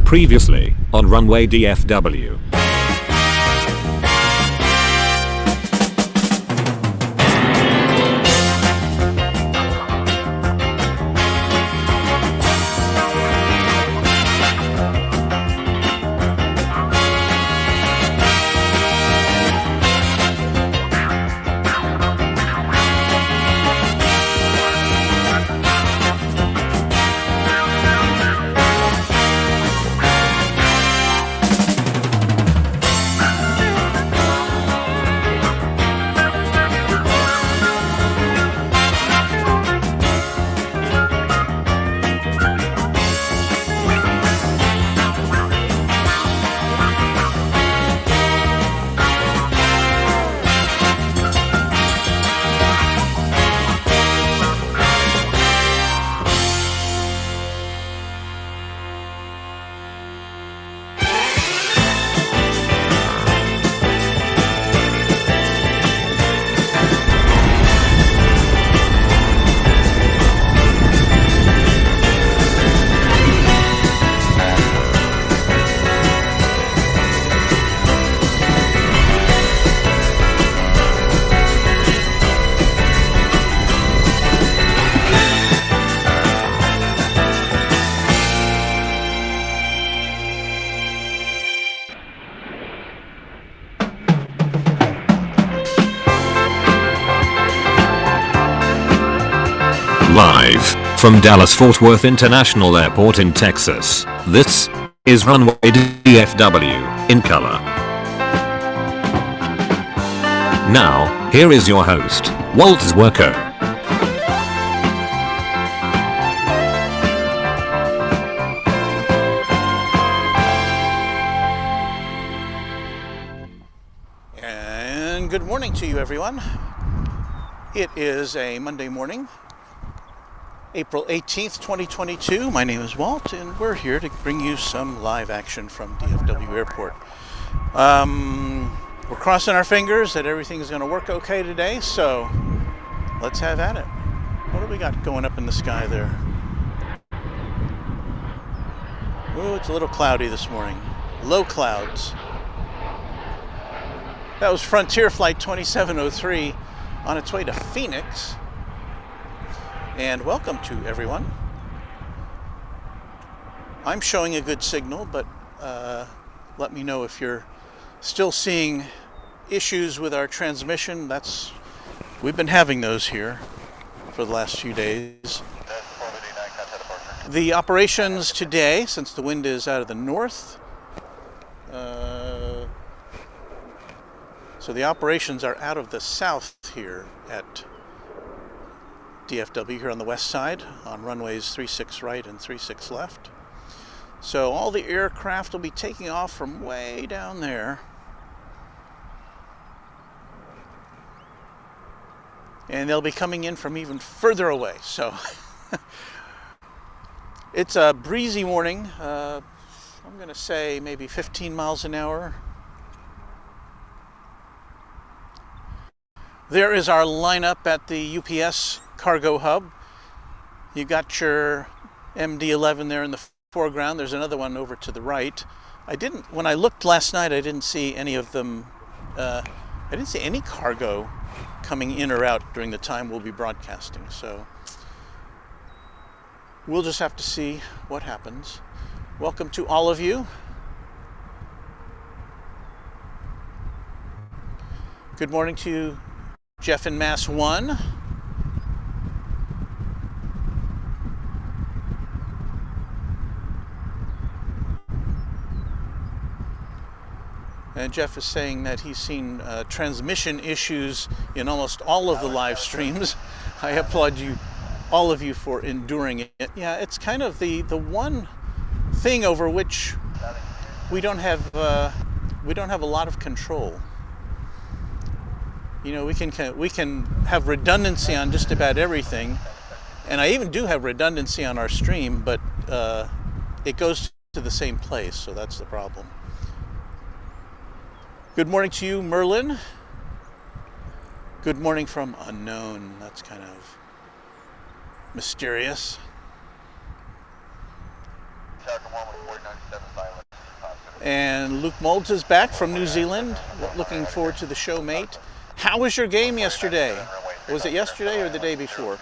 Previously, on Runway DFW. Live from Dallas-Fort Worth International Airport in Texas, this is Runway DFW in color. Now, here is your host, Walt Zwerko. And good morning to you, everyone. It is a Monday morning, April 18th, 2022. My name is Walt, and we're here to bring you some live action from DFW Airport. We're crossing our fingers that everything's going to work okay today, so let's have at it. What do we got going up in the sky there? Oh, it's a little cloudy this morning. Low clouds. That was Frontier Flight 2703 on its way to Phoenix. And welcome to everyone. I'm showing a good signal, but let me know if you're still seeing issues with our transmission. We've been having those here for the last few days. The operations today, since the wind is out of the north, so the operations are out of the south here at DFW here on the west side on runways 36 right and 36 left. So all the aircraft will be taking off from way down there. And they'll be coming in from even further away. So it's a breezy morning. I'm going to say maybe 15 miles an hour. There is our lineup at the UPS cargo hub. You got your MD-11 there in the foreground. There's another one over to the right. When I looked last night, I didn't see any of them. I didn't see any cargo coming in or out during the time we'll be broadcasting. So we'll just have to see what happens. Welcome to all of you. Good morning to Jeff in Mass 1. And Jeff is saying that he's seen transmission issues in almost all of the live streams. I applaud you, all of you, for enduring it. Yeah, it's kind of the one thing over which we don't have a lot of control. You know, we can have redundancy on just about everything, and I even do have redundancy on our stream, but it goes to the same place, so that's the problem. Good morning to you, Melon. Good morning from unknown. That's kind of mysterious. Tower And Luke Moulds is back from New Zealand. Looking forward to the show, mate. How was your game yesterday? Was it yesterday or the day before?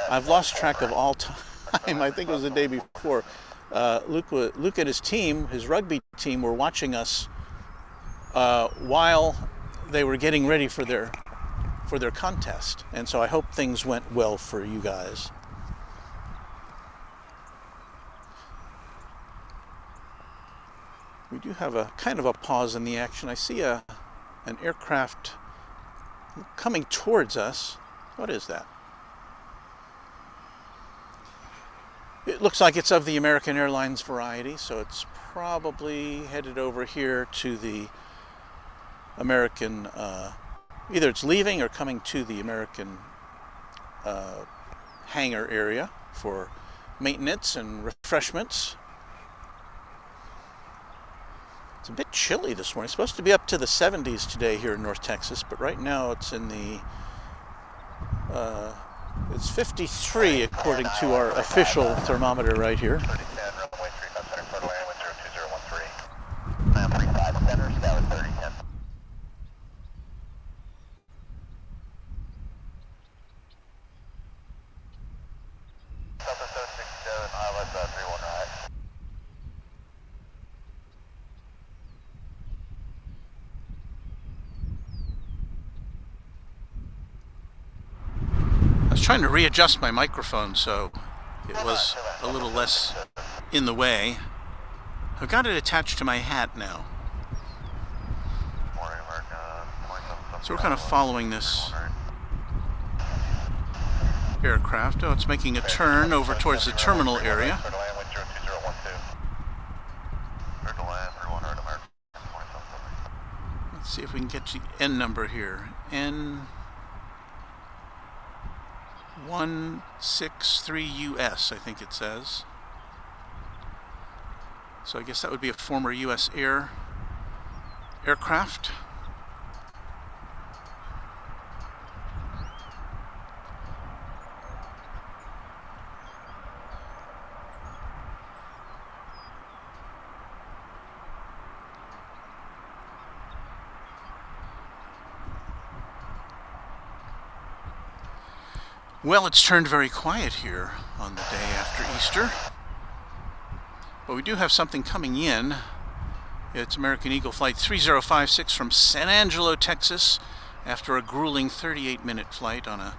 I've lost track of all time. I think it was the day before. Luke and his team, his rugby team, were watching us while they were getting ready for their contest. And so I hope things went well for you guys. We do have a kind of a pause in the action. I see an aircraft coming towards us. What is that? It looks like it's of the American Airlines variety, so it's probably headed over here to the American, either it's leaving or coming to the American hangar area for maintenance and refreshments. It's a bit chilly this morning. It's supposed to be up to the 70s today here in North Texas, but right now it's in the, it's 53 according to our official thermometer right here. I was trying to readjust my microphone so it was a little less in the way. I've got it attached to my hat now. So we're kind of following this aircraft. Oh, it's making a turn over towards the terminal area. Let's see if we can get the N number here. N163US, I think it says. So I guess that would be a former U.S. aircraft. Well, it's turned very quiet here on the day after Easter. But we do have something coming in. It's American Eagle Flight 3056 from San Angelo, Texas, after a grueling 38-minute flight on a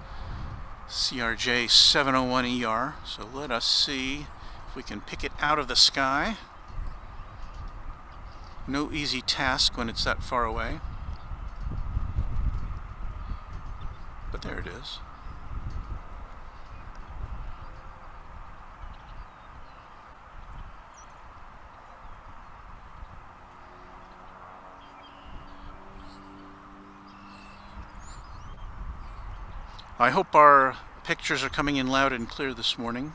CRJ 701ER. So let us see if we can pick it out of the sky. No easy task when it's that far away. But there it is. I hope our pictures are coming in loud and clear this morning.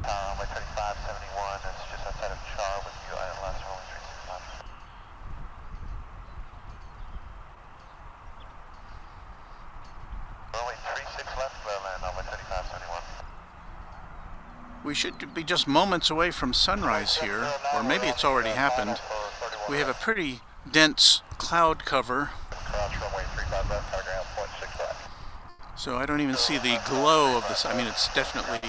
Runway 3571, that's just outside of Char with you, last runway 365. Runway 36 left, land runway 3571. We should be just moments away from sunrise here, or maybe it's already happened. We have a pretty dense cloud cover, so I don't even see the glow of the sun. I mean, it's definitely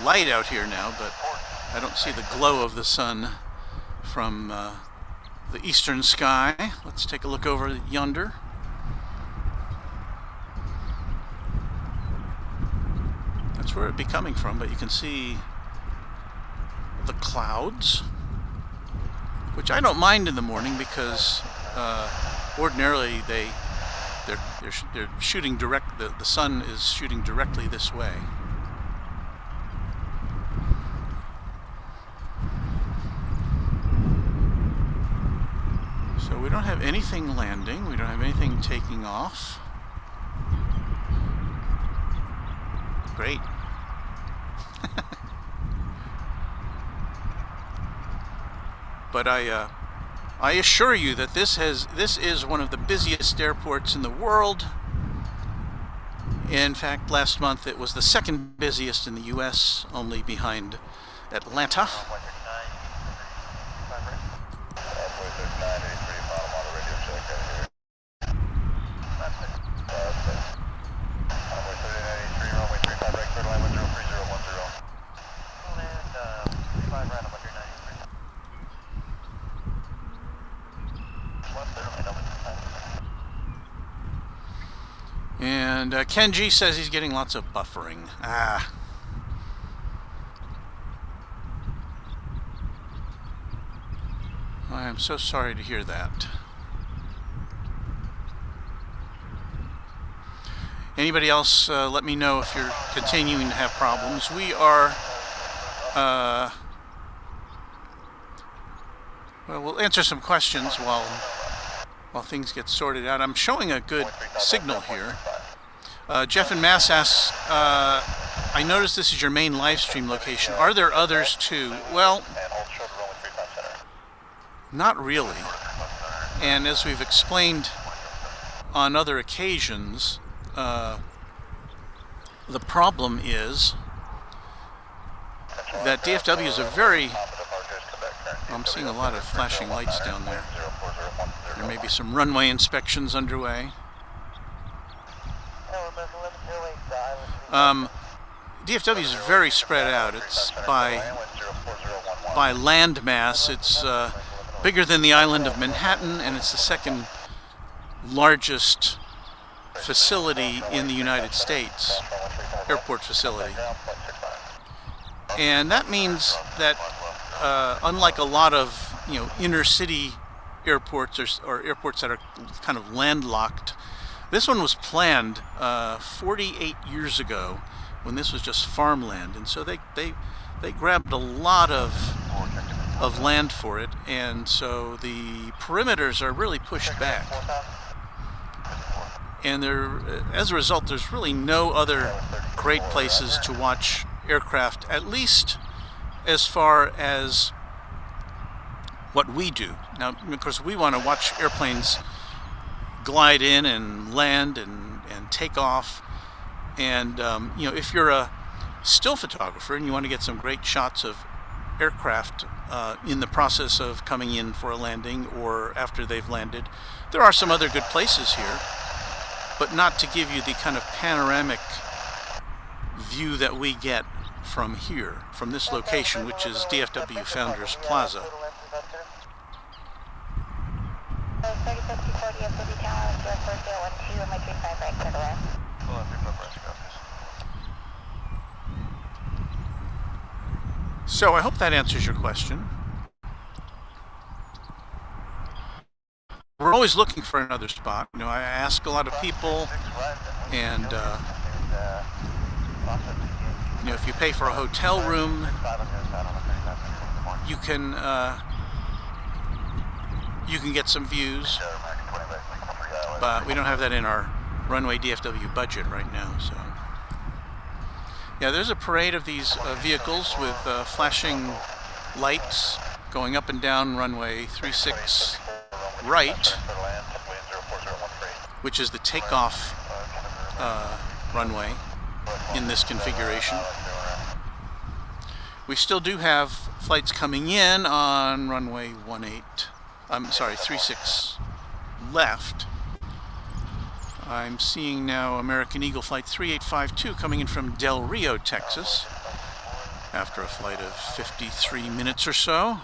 light out here now, but I don't see the glow of the sun from the eastern sky. Let's take a look over yonder. That's where it'd be coming from, but you can see the clouds, which I don't mind in the morning because ordinarily they're shooting direct. The sun is shooting directly this way. So we don't have anything landing. We don't have anything taking off. Great. But I assure you that this is one of the busiest airports in the world. In fact, last month it was the second busiest in the U.S., only behind Atlanta. And Ken G says he's getting lots of buffering. I am so sorry to hear that. Anybody else, let me know if you're continuing to have problems. We are, well, we'll answer some questions while things get sorted out. I'm showing a good signal here. Jeff in Mass asks, I noticed this is your main live stream location. Are there others too? Well, not really. And as we've explained on other occasions, the problem is that DFW is a very... I'm seeing a lot of flashing lights down there. There may be some runway inspections underway. DFW is very spread out. It's by land mass. It's bigger than the island of Manhattan, and it's the second largest facility in the United States, airport facility. And that means that unlike a lot of inner city airports or airports that are kind of landlocked, this one was planned 48 years ago when this was just farmland, and so they grabbed a lot of land for it, and so the perimeters are really pushed back. And as a result, there's really no other great places to watch aircraft, at least as far as what we do. Now, of course, we want to watch airplanes glide in and land and take off. And, if you're a still photographer and you want to get some great shots of aircraft in the process of coming in for a landing or after they've landed, there are some other good places here, but not to give you the kind of panoramic view that we get from here, from this location, which is DFW Founders Plaza. So I hope that answers your question. We're always looking for another spot. I ask a lot of people, and if you pay for a hotel room, you can get some views, but we don't have that in our Runway DFW budget right now. So yeah, there's a parade of these vehicles with flashing lights going up and down runway 36 right, which is the takeoff runway in this configuration. We still do have flights coming in on runway 36 left. I'm seeing now American Eagle Flight 3852 coming in from Del Rio, Texas, after a flight of 53 minutes or so.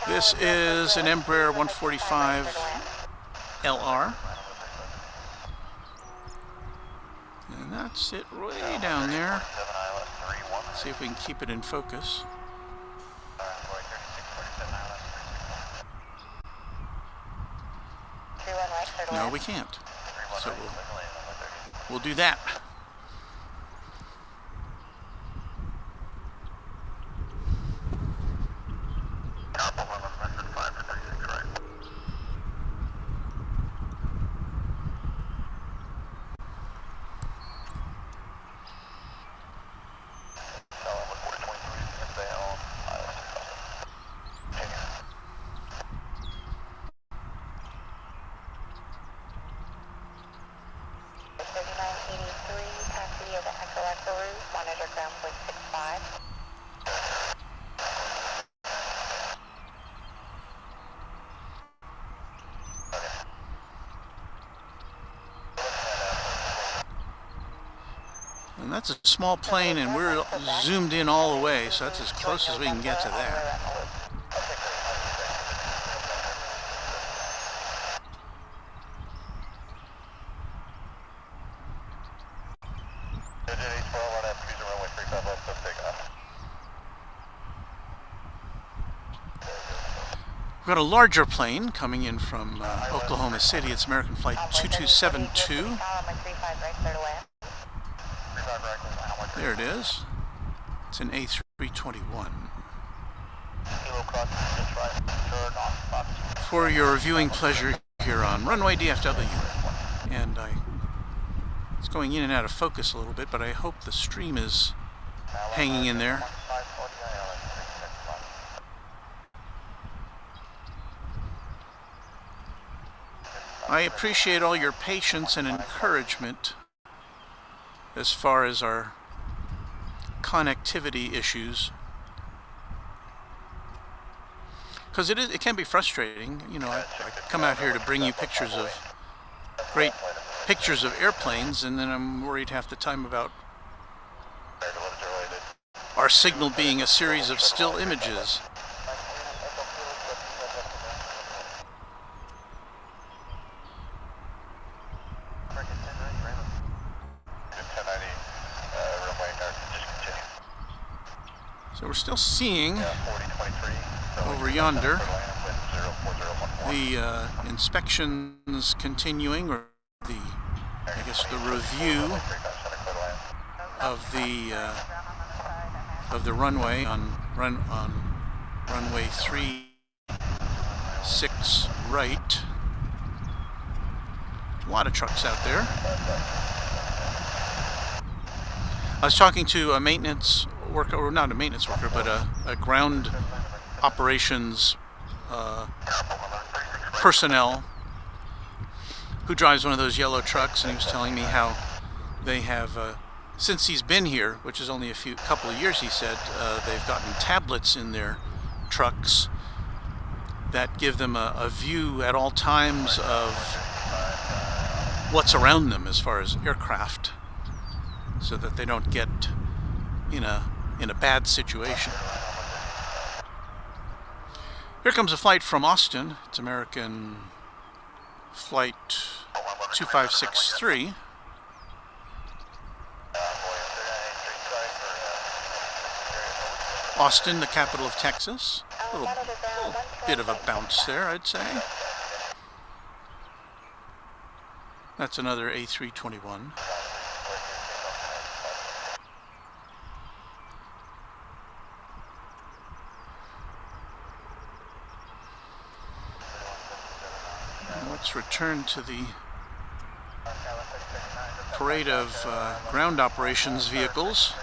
This is an Embraer 145 LR. And that's it way down there. Let's see if we can keep it in focus. No, we can't. So we'll do that. of the Echo Echo route, monitor ground point 65. And that's a small plane, and we're zoomed in all the way, so that's as close as we can get to that. We've got a larger plane coming in from Oklahoma City. It's American Flight 2272. There it is. It's an A321. For your viewing pleasure here on Runway DFW. And it's going in and out of focus a little bit, but I hope the stream is hanging in there. I appreciate all your patience and encouragement as far as our connectivity issues, because it can be frustrating. You know, I come out here to bring you pictures of great pictures of airplanes, and then I'm worried half the time about our signal being a series of still images. So we're still seeing over yonder the inspections continuing, or I guess the review of the runway on runway 36 right. A lot of trucks out there. I was talking to a maintenance worker, or not a maintenance worker, but a ground operations personnel who drives one of those yellow trucks, and he was telling me how they have, since he's been here, which is only a couple of years, he said, they've gotten tablets in their trucks that give them a view at all times of what's around them as far as aircraft, so that they don't get in a bad situation. Here comes a flight from Austin. It's American Flight 2563. Austin, the capital of Texas. A little bit of a bounce there, I'd say. That's another A321. Let's return to the parade of ground operations vehicles.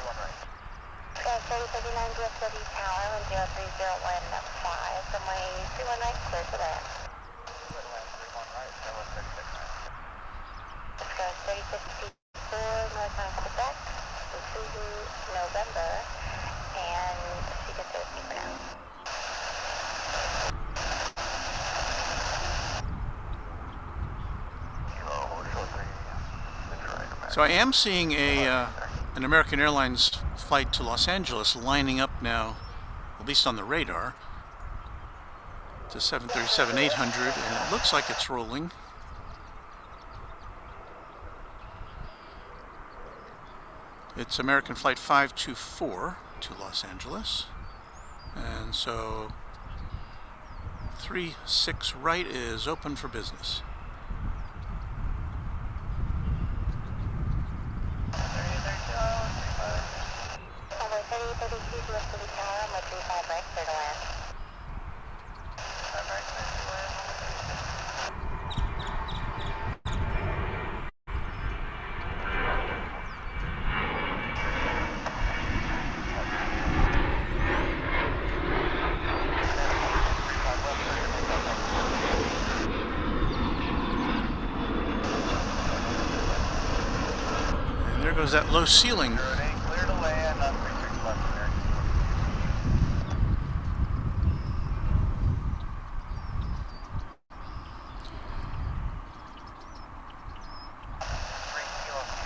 So I am seeing an American Airlines flight to Los Angeles lining up now, at least on the radar, to 737-800, and it looks like it's rolling. It's American Flight 524 to Los Angeles, and so 36 right is open for business. goes that low ceiling. Clear to land on 36 left there.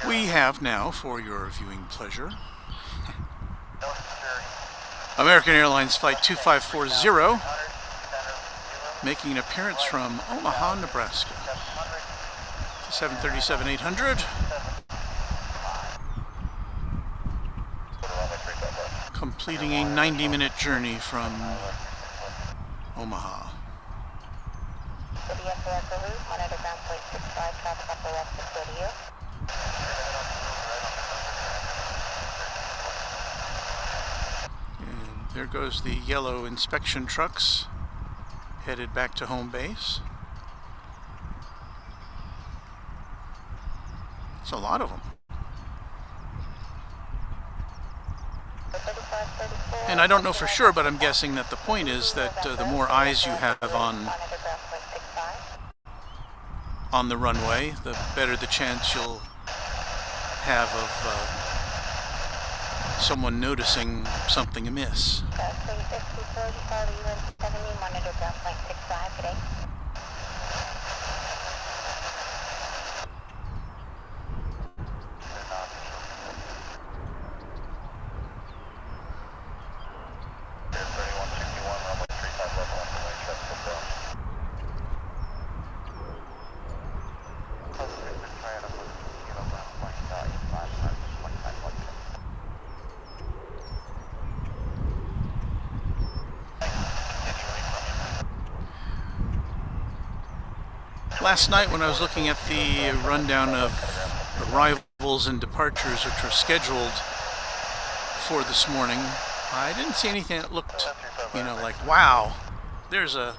We have now, for your viewing pleasure, No security. American Airlines Flight 2540 making an appearance from Omaha, Nebraska. 737-800. Completing a 90-minute journey from Omaha. And there goes the yellow inspection trucks headed back to home base. It's a lot of them. And I don't know for sure, but I'm guessing that the point is that the more eyes you have on the runway, the better the chance you'll have of someone noticing something amiss. Last night when I was looking at the rundown of arrivals and departures which were scheduled for this morning, I didn't see anything that looked, like, wow, there's a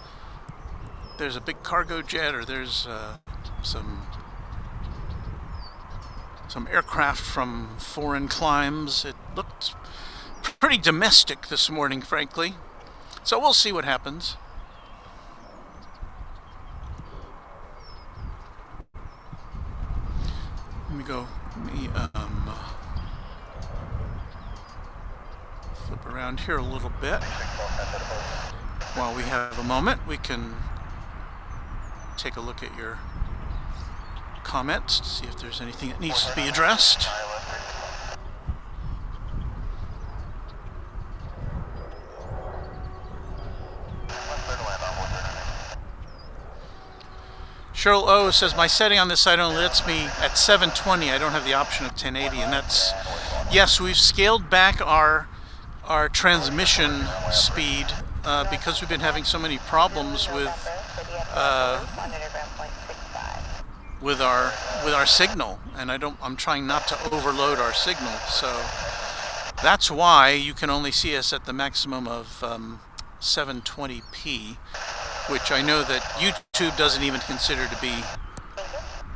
big cargo jet, or there's some aircraft from foreign climes. It looked pretty domestic this morning, frankly. So we'll see what happens. Let me flip around here a little bit. While we have a moment, we can take a look at your comments to see if there's anything that needs to be addressed. Cheryl O says, my setting on this site only lets me at 720. I don't have the option of 1080, and that's, yes, we've scaled back our transmission speed because we've been having so many problems with our signal, and I'm trying not to overload our signal. So that's why you can only see us at the maximum of 720p. Which I know that YouTube doesn't even consider to be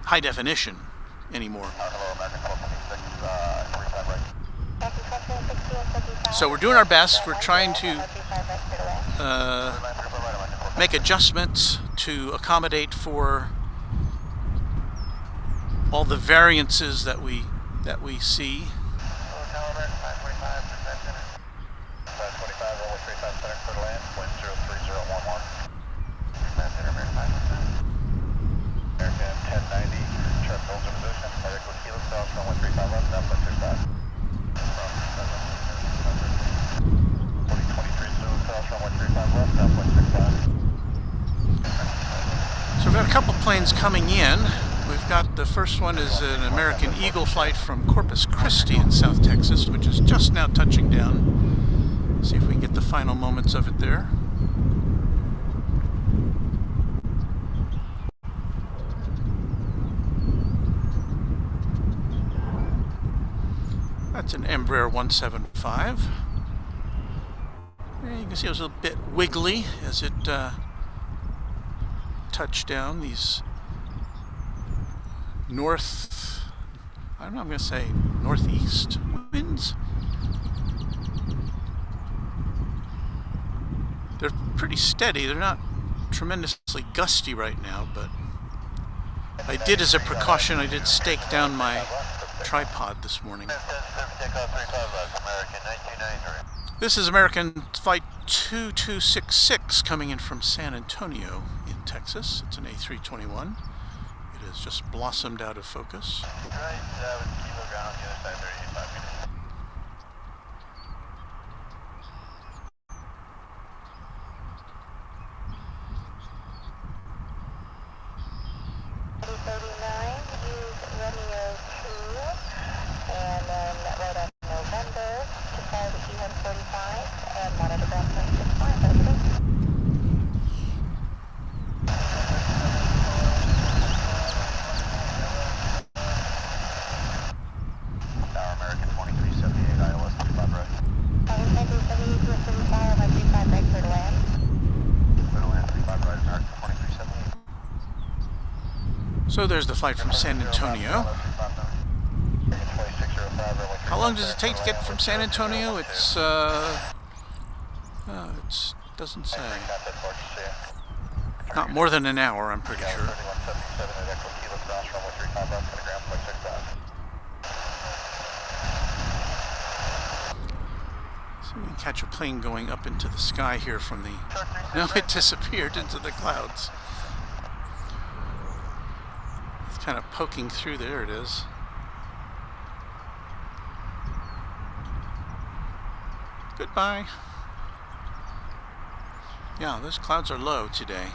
high definition anymore. So we're doing our best. We're trying to make adjustments to accommodate for all the variances that we see. So we've got a couple planes coming in. We've got the first one is an American Eagle flight from Corpus Christi in South Texas, which is just now touching down. See if we can get the final moments of it there. That's an Embraer 175. And you can see it was a bit wiggly as it touched down. These I'm going to say northeast winds. They're pretty steady. They're not tremendously gusty right now, but I did, as a precaution, I did stake down my tripod this morning. Takeoff 35 American 1993. This is American Flight 2266 coming in from San Antonio in Texas. It's an A321. It has just blossomed out of focus. Right, with kilo ground on the other side, 35 meters. Use Romeo 2, and then right on November to follow the E145 and monitor ground point 65. Tower American 2378 ILS 35 right. 2378 to 35 on 35 right, clear to land. Clear to land 35 right, American 2378. So there's the flight from San Antonio. How long does it take to get from San Antonio? It doesn't say. Not more than an hour, I'm pretty sure. So we can catch a plane going up into the sky here from the... No, it disappeared into the clouds. It's kind of poking through. There it is. Goodbye. Yeah, those clouds are low today.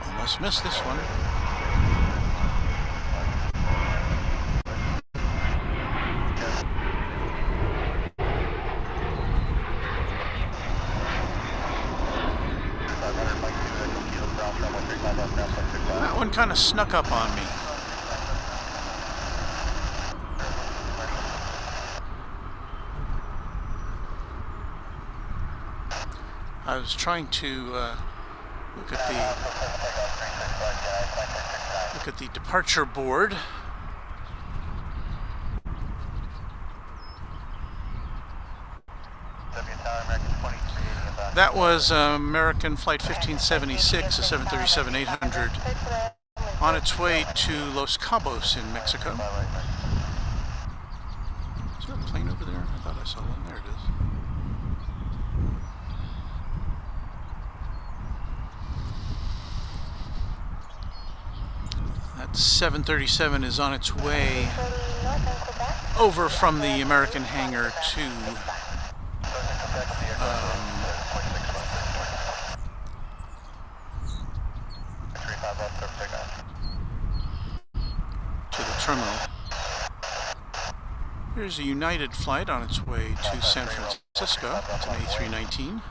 Almost missed this one. That one kind of snuck up on me. I was trying to look at the departure board. That was American Flight 1576, a 737-800, on its way to Los Cabos in Mexico. Is there a plane over there? I thought I saw one. There it is. That 737 is on its way over from the American hangar to the terminal. Here's a United flight on its way to San Francisco. It's an A319.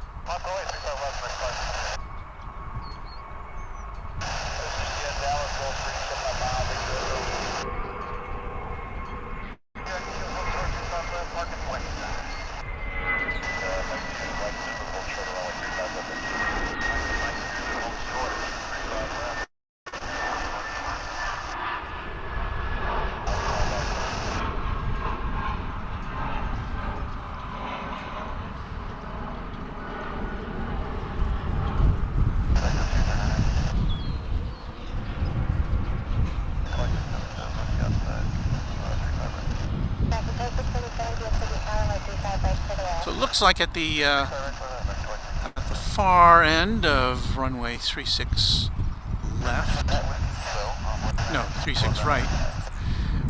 So it looks like at the far end of runway 36 left, no, 36 right,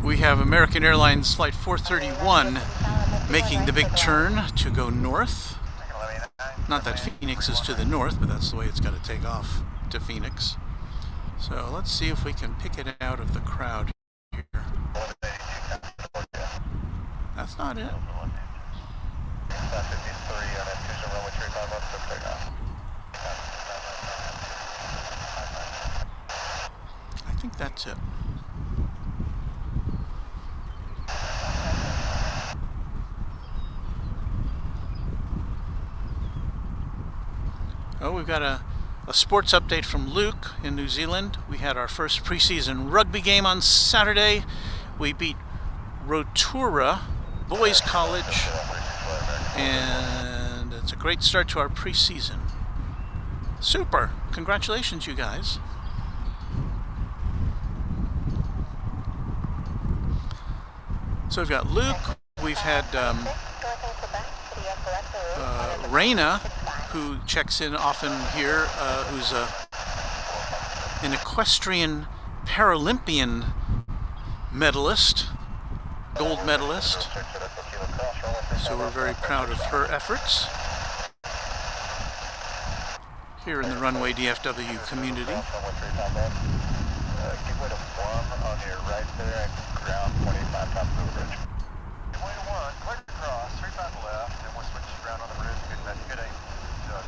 we have American Airlines Flight 431 making the big turn to go north. Not that Phoenix is to the north, but that's the way it's got to take off to Phoenix. So let's see if we can pick it out of the crowd here. That's not it. I that's it. Oh, we've got a sports update from Luke in New Zealand. We had our first preseason rugby game on Saturday. We beat Rotorua Boys College, and it's a great start to our preseason. Super! Congratulations, you guys. So we've got Luke, we've had Raina, who checks in often here, who's an equestrian Paralympian medalist, gold medalist. So we're very proud of her efforts here in the Runway DFW community. Keep way to 1 on your right there, ground 25 top of the bridge. Keep way to 1, clear across, 35 left, and we'll switch around on the bridge. Good aim.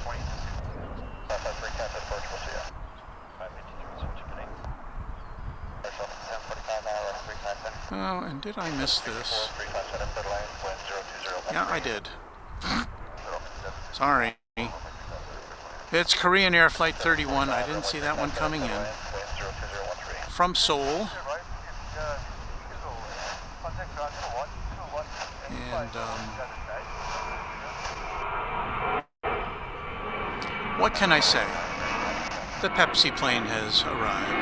20. 553 captain approach, we'll see ya. 553, switch good aim. 745 now, 357. Oh, and did I miss this? 357, third lane, wind 020. Yeah, I did. Sorry. It's Korean Air Flight 31. I didn't see that one coming in. From Seoul. And what can I say? The Pepsi plane has arrived.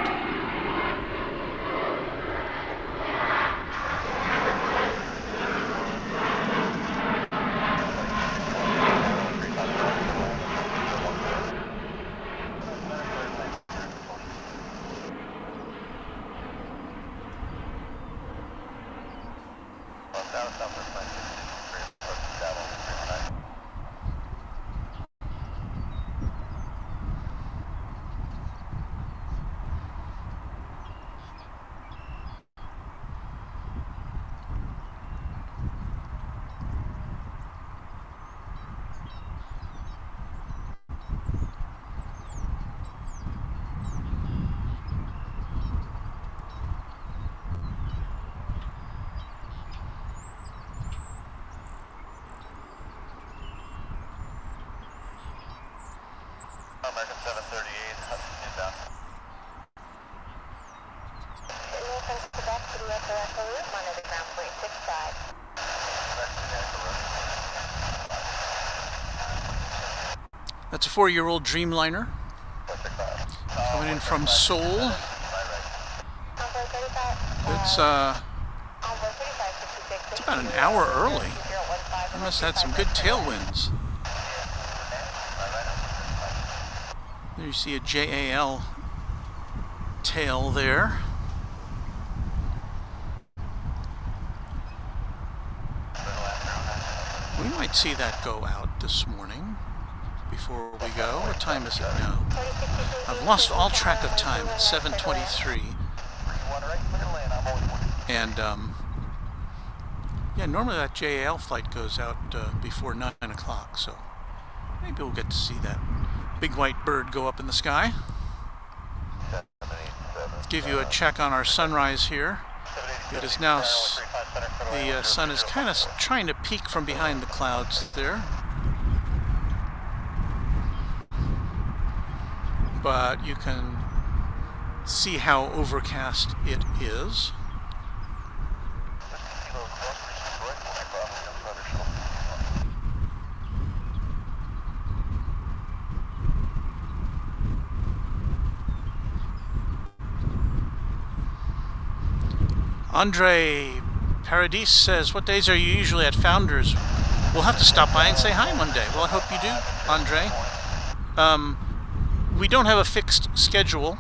American 738, inbound. Quebec to the Echo route, monitor ground 365. That's a 4-year-old Dreamliner coming in from Seoul. It's about an hour early. I must have had some good tailwinds. There you see a JAL tail there. We might see that go out this morning before we go. What time is it now? I've lost all track of time. It's 7:23. And yeah, normally that JAL flight goes out before 9 o'clock, so maybe we'll get to see that big white bird go up in the sky. Give you a check on our sunrise here. It is now, the sun is kind of trying to peek from behind the clouds there. But you can see how overcast it is. Andre Paradis says, what days are you usually at Founders? We'll have to stop by and say hi one day. Well, I hope you do, Andre. We don't have a fixed schedule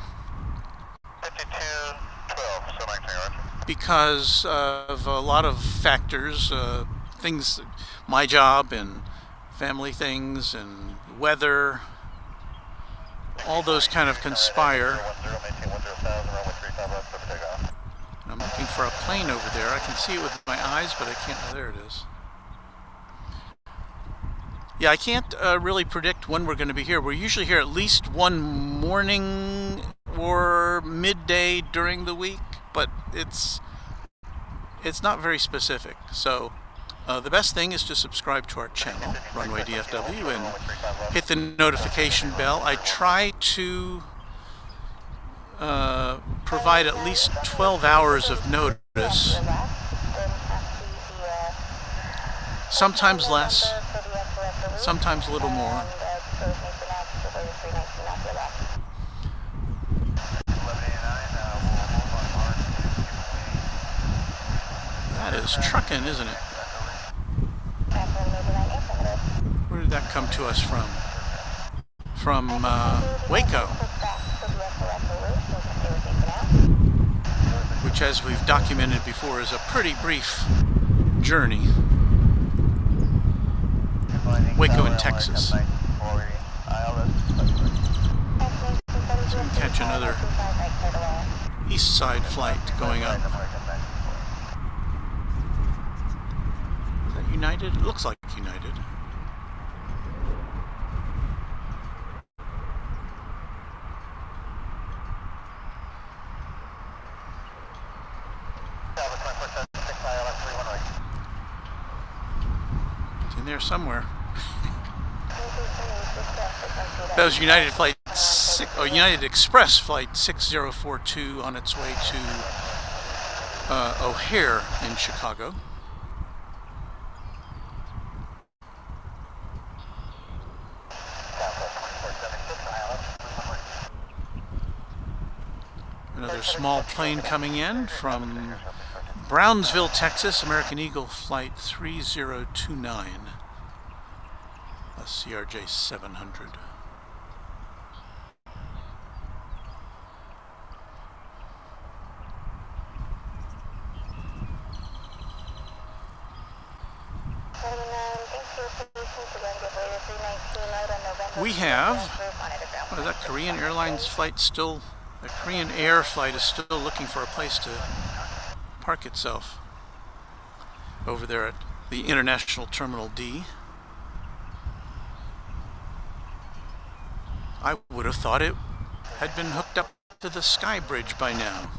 52-12, because of a lot of factors, things, my job and family things and weather, all those kind of conspire. I'm looking for a plane over there. I can see it with my eyes, but I can't. Oh, there it is. Yeah, I can't really predict when we're going to be here. We're usually here at least one morning or midday during the week, but it's not very specific. So the best thing is to subscribe to our channel, Runway DFW, and hit the notification bell. I try to provide at least 12 hours of notice, sometimes less, sometimes a little more. That is trucking, isn't it? Where did that come to us from? From Waco, which, as we've documented before, is a pretty brief journey. Waco in Texas. So we can catch another east side flight going up. Is that United? It looks like United. It's in there somewhere. That was United Flight 6, or United Express Flight 6042 on its way to O'Hare in Chicago. Another small plane coming in from Brownsville, Texas, American Eagle Flight 3029, a CRJ 700. We have, what is that, Korean Airlines flight still, the Korean Air flight is still looking for a place to park itself over there at the International Terminal D. I would have thought it had been hooked up to the Sky Bridge by now.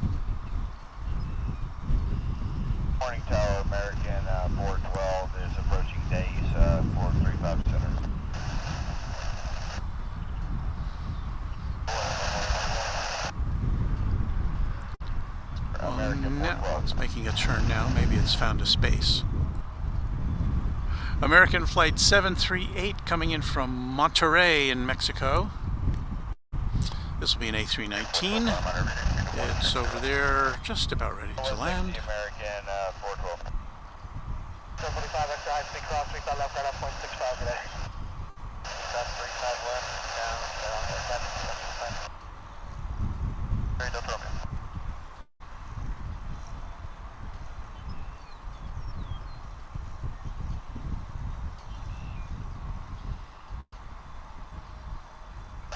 Morning Tower, American 412 is approaching days 435 center. Now it's making a turn now. Maybe it's found a space. American Flight 738 coming in from Monterrey in Mexico. This will be an A319. It's over there, just about ready to land. American 412. 45 extra high speed cross, 35 left, right up, 0.65 today. That's 35 left, down, very no trouble.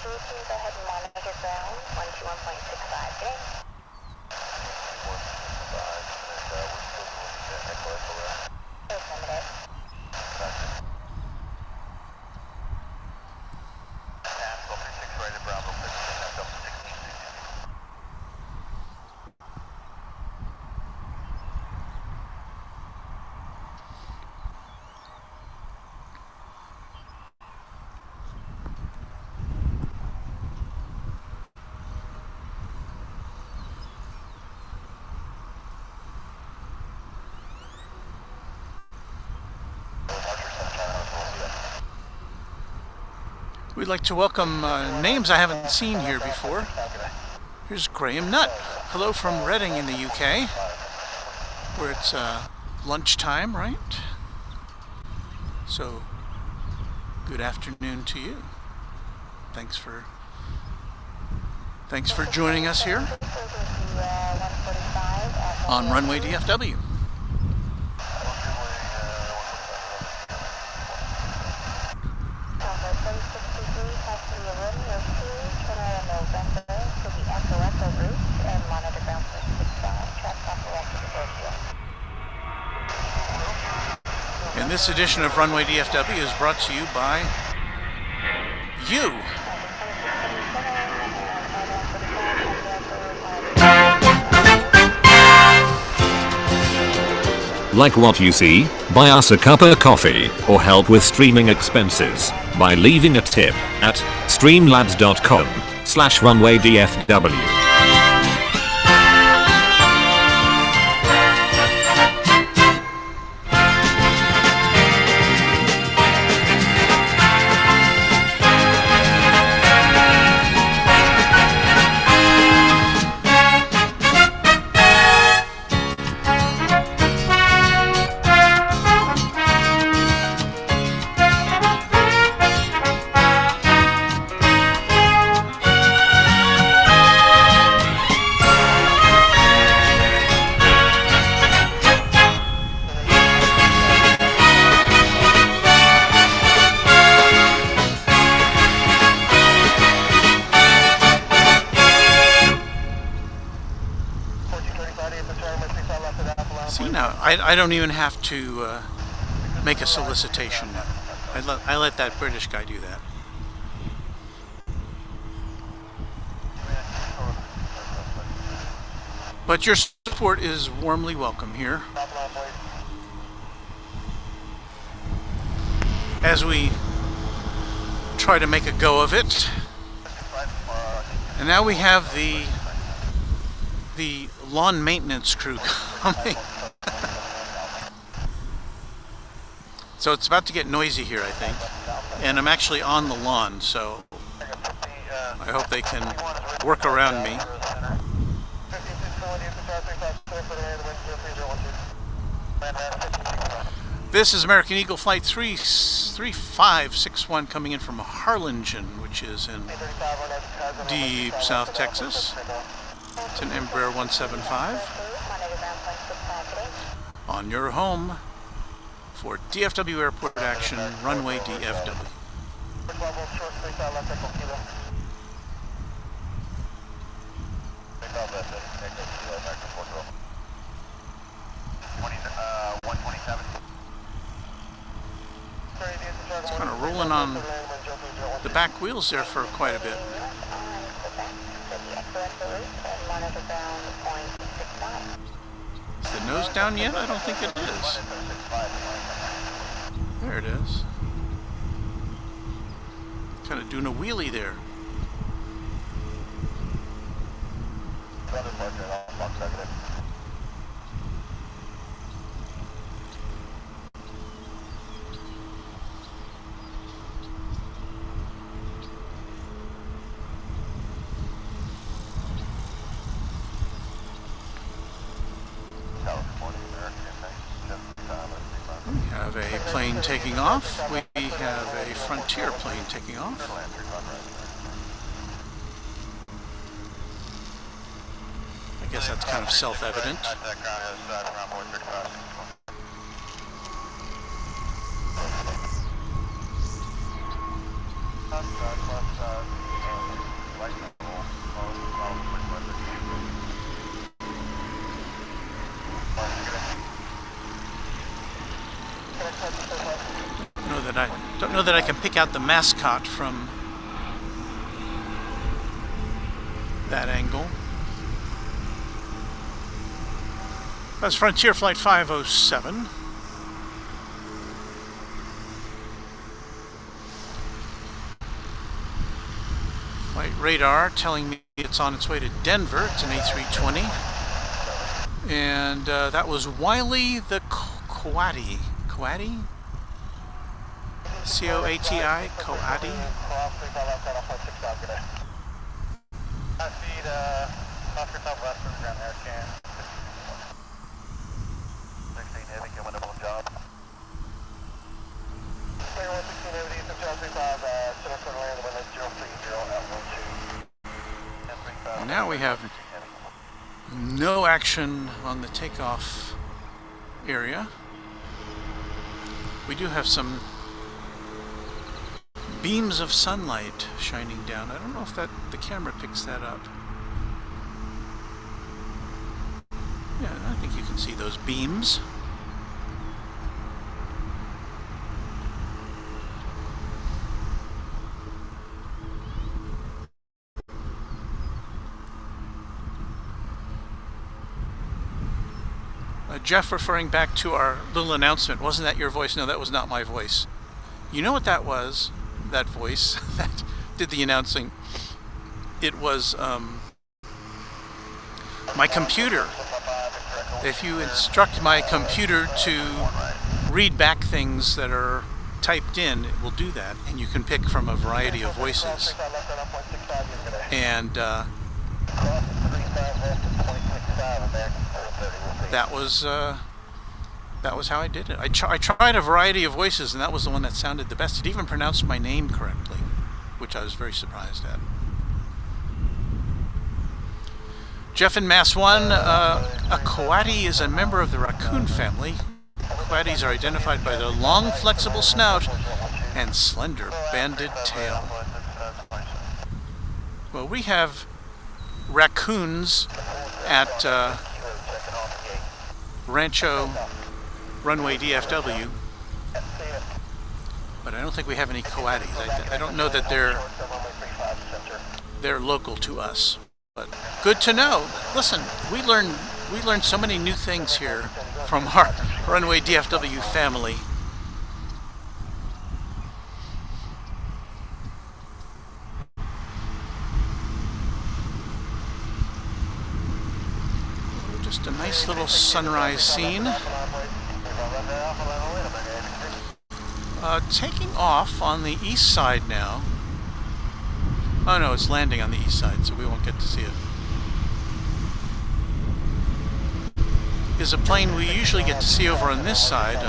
Go ahead and monitor ground, 121.65 today. Affirmative. We'd like to welcome names I haven't seen here before. Here's Graham Nutt. Hello from Reading in the UK, where it's lunchtime, right? So, good afternoon to you. Thanks for joining us here on Runway DFW. And this edition of Runway DFW is brought to you by you. Like what you see? Buy us a cup of coffee or help with streaming expenses by leaving a tip at streamlabs.com/runwaydfw. See, now I don't even have to make a solicitation now. I let that British guy do that. But your support is warmly welcome here as we try to make a go of it. And now we have the lawn maintenance crew coming. So it's about to get noisy here, I think. And I'm actually on the lawn, so I hope they can work around me. This is American Eagle Flight 3561 coming in from Harlingen, which is in deep South Texas. It's an Embraer 175. On your home for DFW Airport action, Runway DFW. It's kind of rolling on the back wheels there for quite a bit. Is the nose down yet? I don't think it is. There it is. Kind of doing a wheelie there. We have a plane taking off. We have a Frontier plane taking off. I guess that's kind of self-evident. Don't know that I can pick out the mascot from that angle. That's Frontier Flight 507. Flight radar telling me it's on its way to Denver. It's an A320. And that was Wiley the Coati. Coati? C-O-A-T-I? Coati? Now we have no action on the takeoff area. We do have some beams of sunlight shining down. I don't know if the camera picks that up. Yeah, I think you can see those beams. Jeff, referring back to our little announcement, wasn't that your voice? No, that was not my voice. You know what that was? That voice that did the announcing. It was my computer. If you instruct my computer to read back things that are typed in, it will do that, and you can pick from a variety of voices. And that was how I did it. I tried a variety of voices, and that was the one that sounded the best. It even pronounced my name correctly, which I was very surprised at. Jeff in Mass 1, a coati is a member of the raccoon family. Coatis are identified by their long, flexible snout and slender, banded tail. Well, we have raccoons at Rancho Runway DFW, but I don't think we have any coatis. I don't know that they're local to us, but good to know. Listen, we learn so many new things here from our Runway DFW family. Just a nice little sunrise scene. Taking off on the east side now. Oh no, it's landing on the east side, so we won't get to see it. Is a plane we usually get to see over on this side.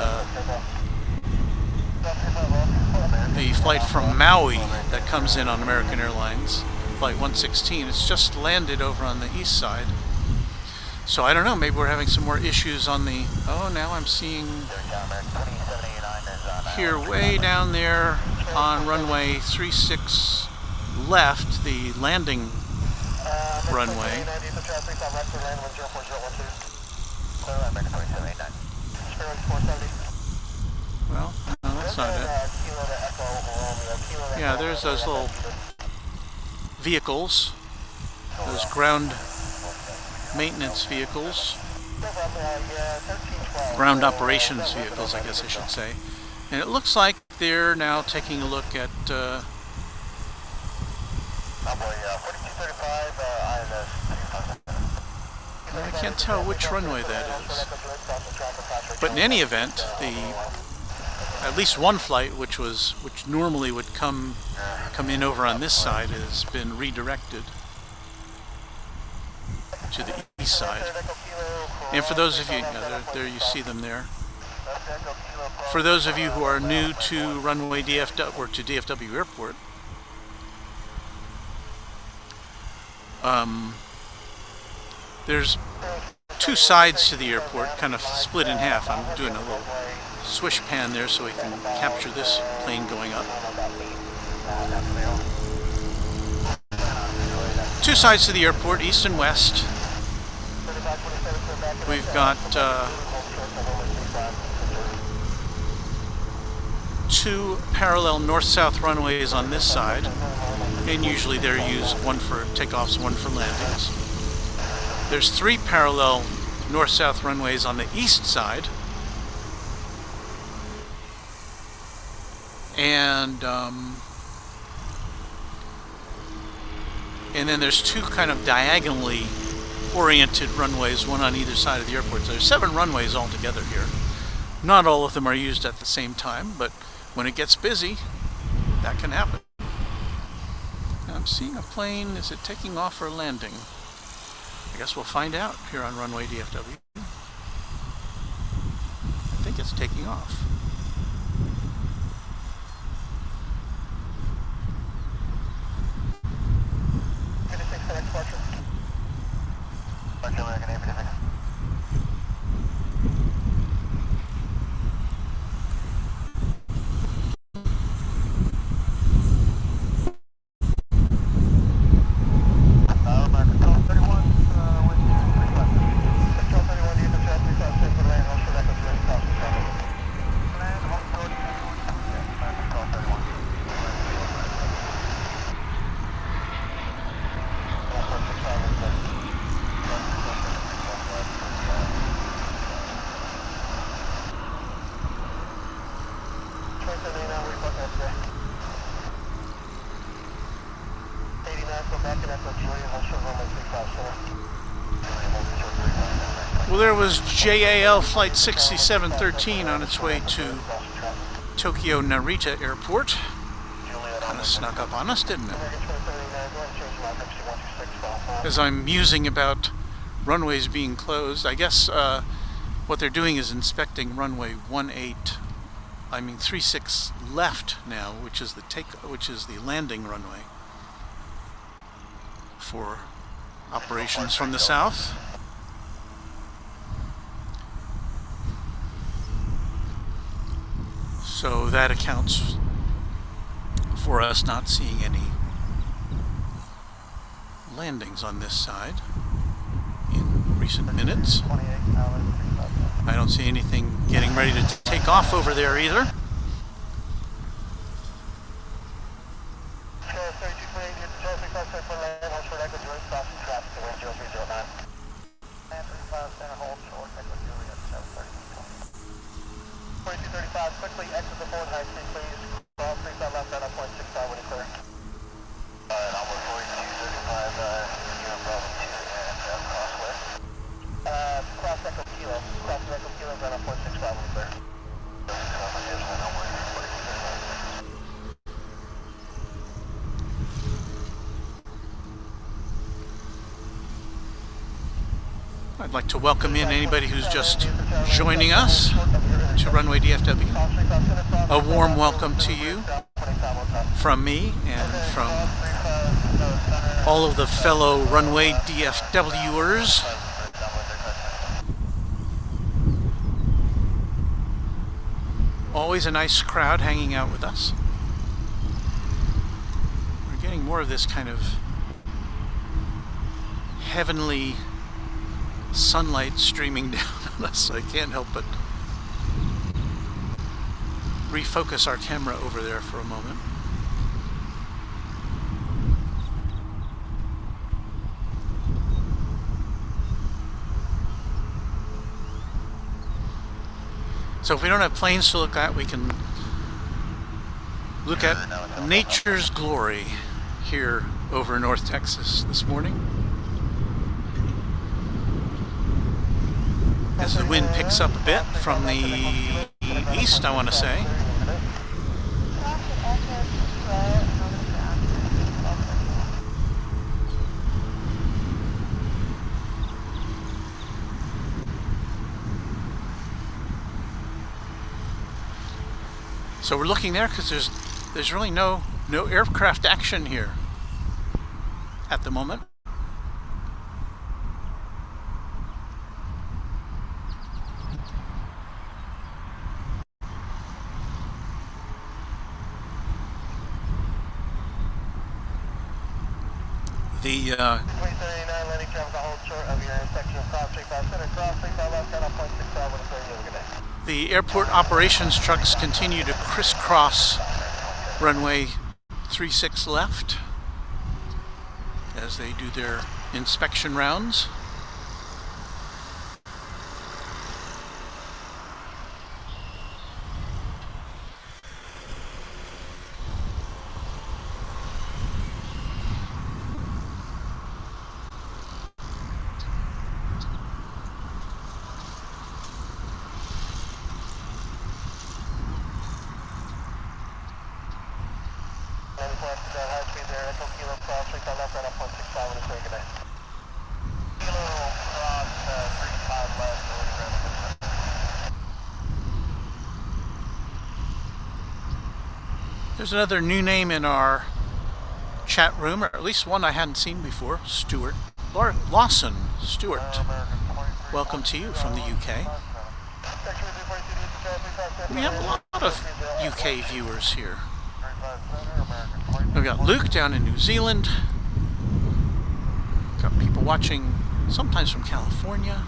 The flight from Maui that comes in on American Airlines, Flight 116, it's just landed over on the east side. So I don't know, maybe we're having some more issues on the... Oh, now I'm seeing here way down there on runway 36 left, the landing runway. Well, no, that's not it. Yeah, there's those little vehicles, those ground maintenance vehicles, ground operations vehicles, I guess I should say. And it looks like they're now taking a look at I can't tell which runway that is. But in any event, at least one flight, which normally would come in over on this side, has been redirected to the east side. And for those of you, there you see them there. For those of you who are new to Runway DFW or to DFW Airport, there's two sides to the airport, kind of split in half. I'm doing a little swish pan there so we can capture this plane going up. Two sides to the airport, east and west. We've got two parallel north-south runways on this side, and usually they're used, one for takeoffs, one for landings. There's three parallel north-south runways on the east side, and then there's two kind of diagonally oriented runways, one on either side of the airport. So there's 7 runways altogether here. Not all of them are used at the same time, but when it gets busy, that can happen. Now I'm seeing a plane. Is it taking off or landing? I guess we'll find out here on Runway DFW. I think it's taking off. Well, there was JAL Flight 6713 on its way to Tokyo Narita Airport. Kind of snuck up on us, didn't it? As I'm musing about runways being closed, I guess what they're doing is inspecting runway 36 left now, which is the landing runway for operations from the south. So that accounts for us not seeing any landings on this side in recent minutes. I don't see anything getting ready to take off over there either. Quickly exit the forward high speed, please. Cross 35 left, down 0.65 when you clear. Almost 4235, Bravo 2 and cross west. Cross Echo Kilo. Cross Echo Kilo, down 0.65 when you clear. I'd like to welcome in anybody who's just joining us to Runway DFW. A warm welcome to you from me and from all of the fellow Runway DFWers. Always a nice crowd hanging out with us. We're getting more of this kind of heavenly sunlight streaming down on us, so I can't help but refocus our camera over there for a moment. So if we don't have planes to look at, we can look at nature's glory here over North Texas this morning. As the wind picks up a bit from the east, I want to say. So we're looking there because there's really no aircraft action here at the moment. The airport operations trucks continue to crisscross runway 36 left as they do their inspection rounds. There's another new name in our chat room, or at least one I hadn't seen before. Stuart Lawson. Stuart, welcome to you from the UK. We have a lot of UK viewers here. We've got Luke down in New Zealand. Got people watching sometimes from California.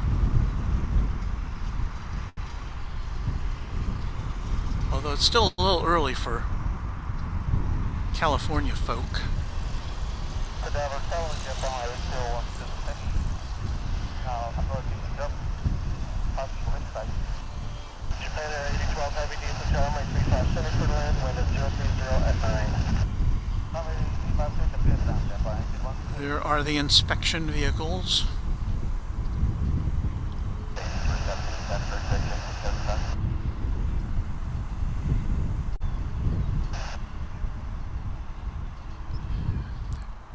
Although it's still a little early for California folk. There are the inspection vehicles.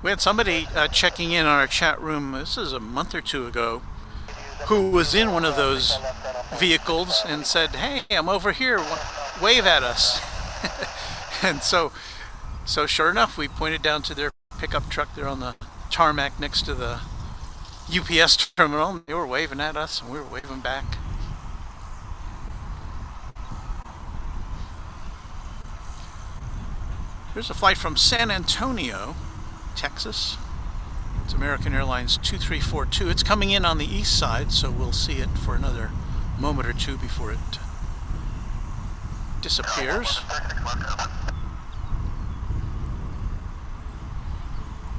We had somebody checking in on our chat room, this is a month or two ago, who was in one of those vehicles and said, "Hey, I'm over here, wave at us." And so sure enough, we pointed down to their pickup truck there on the tarmac next to the UPS terminal, and they were waving at us and we were waving back. Here's a flight from San Antonio, Texas. It's American Airlines 2342. It's coming in on the east side, so we'll see it for another moment or two before it disappears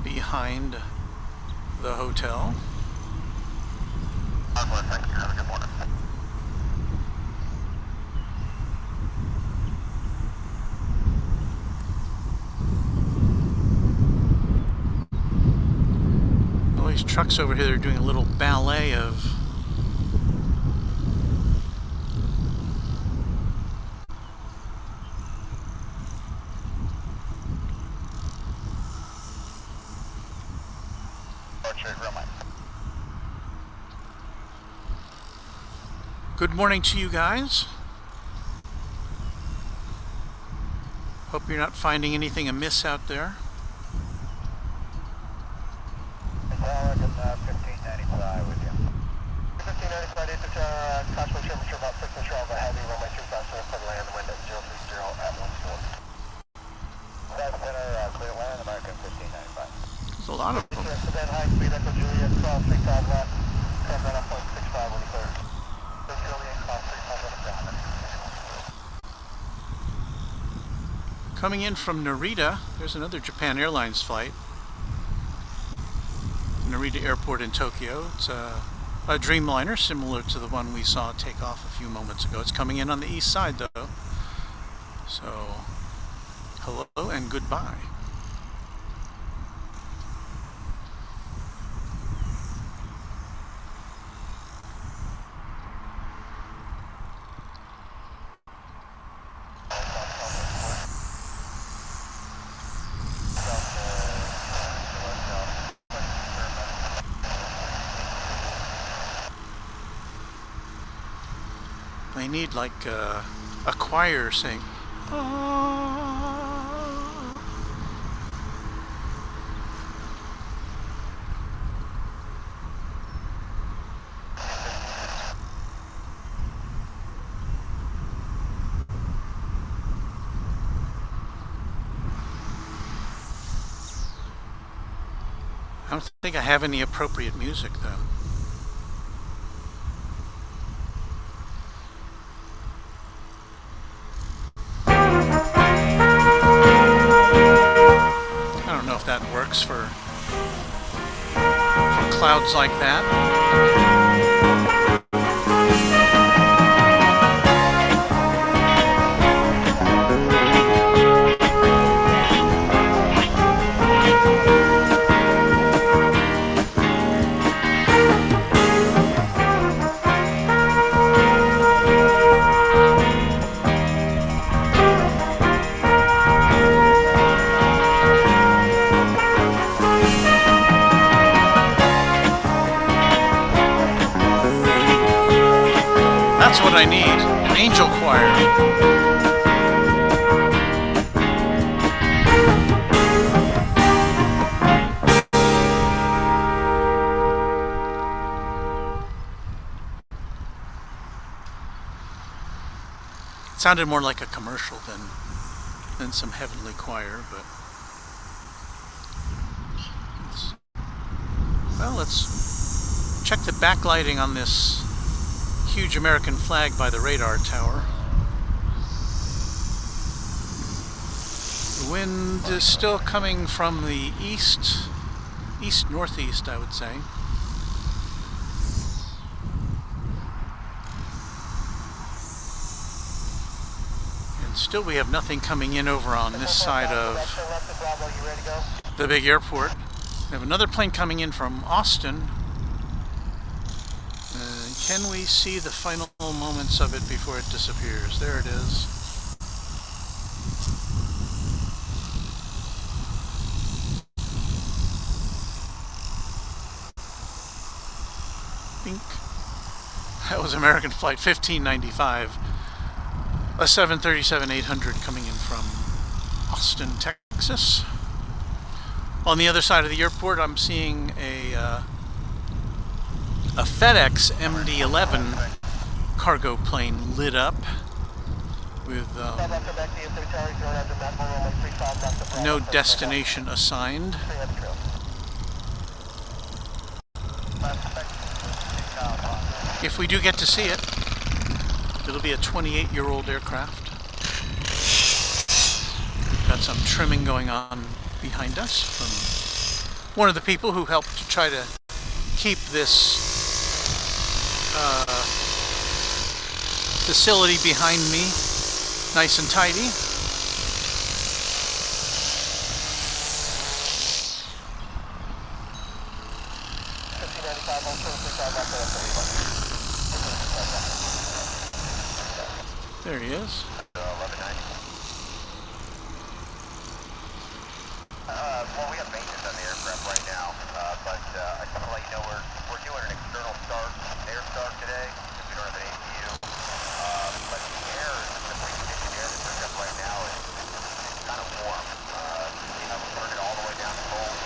behind the hotel. Thank you. Have a good morning. All these trucks over here are doing a little ballet of good morning to you guys. Hope you're not finding anything amiss out there. Well, I can 1595 with you. 1595, Cosmo temperature about 6 inch over heavy, runway 25 for the land, wind at 030 at 1 4. That's center, clear land, American 1595. There's a lot of them. Sedan high speed, Echo Juliet, 1235 left, come down 0.65 when you clear. Coming in from Narita, there's another Japan Airlines flight. Narita Airport in Tokyo. It's a Dreamliner similar to the one we saw take off a few moments ago. It's coming in on the east side though. So, hello and goodbye. They need like a choir saying, "Ah." I don't think I have any appropriate music though. That works for clouds like that. That's what I need, an angel choir. It sounded more like a commercial than some heavenly choir, but let's check the backlighting on this huge American flag by the radar tower. The wind is still coming from the east-northeast, I would say. And still we have nothing coming in over on this side of the big airport. We have another plane coming in from Austin. Can we see the final moments of it before it disappears? There it is. Bink. That was American Flight 1595. A 737-800 coming in from Austin, Texas. On the other side of the airport, I'm seeing a FedEx MD-11 cargo plane lit up with no destination assigned. If we do get to see it, it'll be a 28-year-old aircraft. Got some trimming going on behind us from one of the people who helped to try to keep this facility behind me nice and tidy. There he is. Well, we have maintenance on the aircraft right now, but I just want to let you know we're doing an external start, air start today, because we don't have an APU. But the air, the pre-conditioned air that's hooked up right now is kind of warm. We haven't turned it all the way down to cold.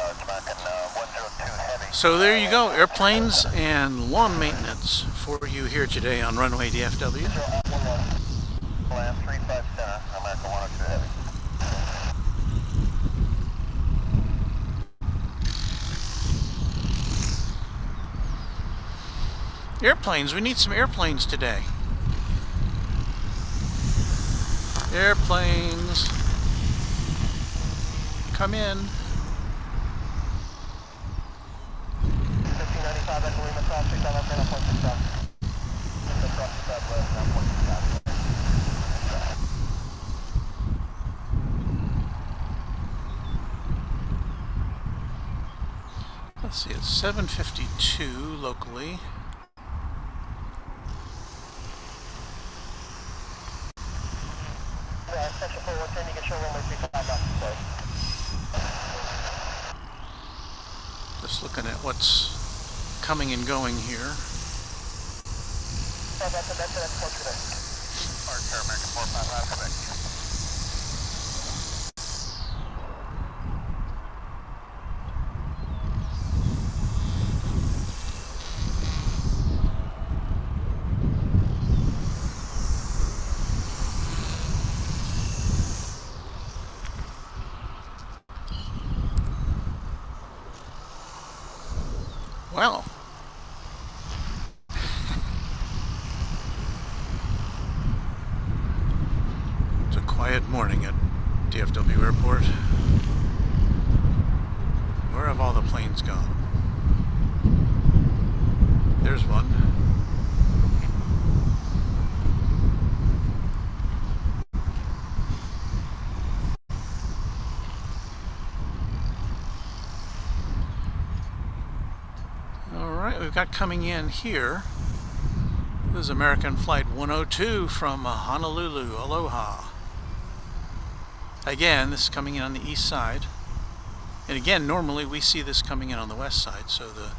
It's back in 102 heavy. So there you go, airplanes and lawn maintenance for you here today on Runway DFW. Land 35 center, I'm at the 102 heavy. Airplanes, we need some airplanes today. Airplanes, come in. 1595 at Lima, cross 35 left, 9.6 south. Cross 35 left, 9.6 south. Let's see, it's 7:52 locally. Section 410, you can show runway 35 left, sorry. Just looking at what's coming and going here. That's Port Quebec. Park American 455 Quebec. Well, it's a quiet morning at DFW Airport. Where have all the planes gone? There's one. We've got coming in here, this is American Flight 102 from Honolulu, Aloha. Again, this is coming in on the east side. And again, normally we see this coming in on the west side, so the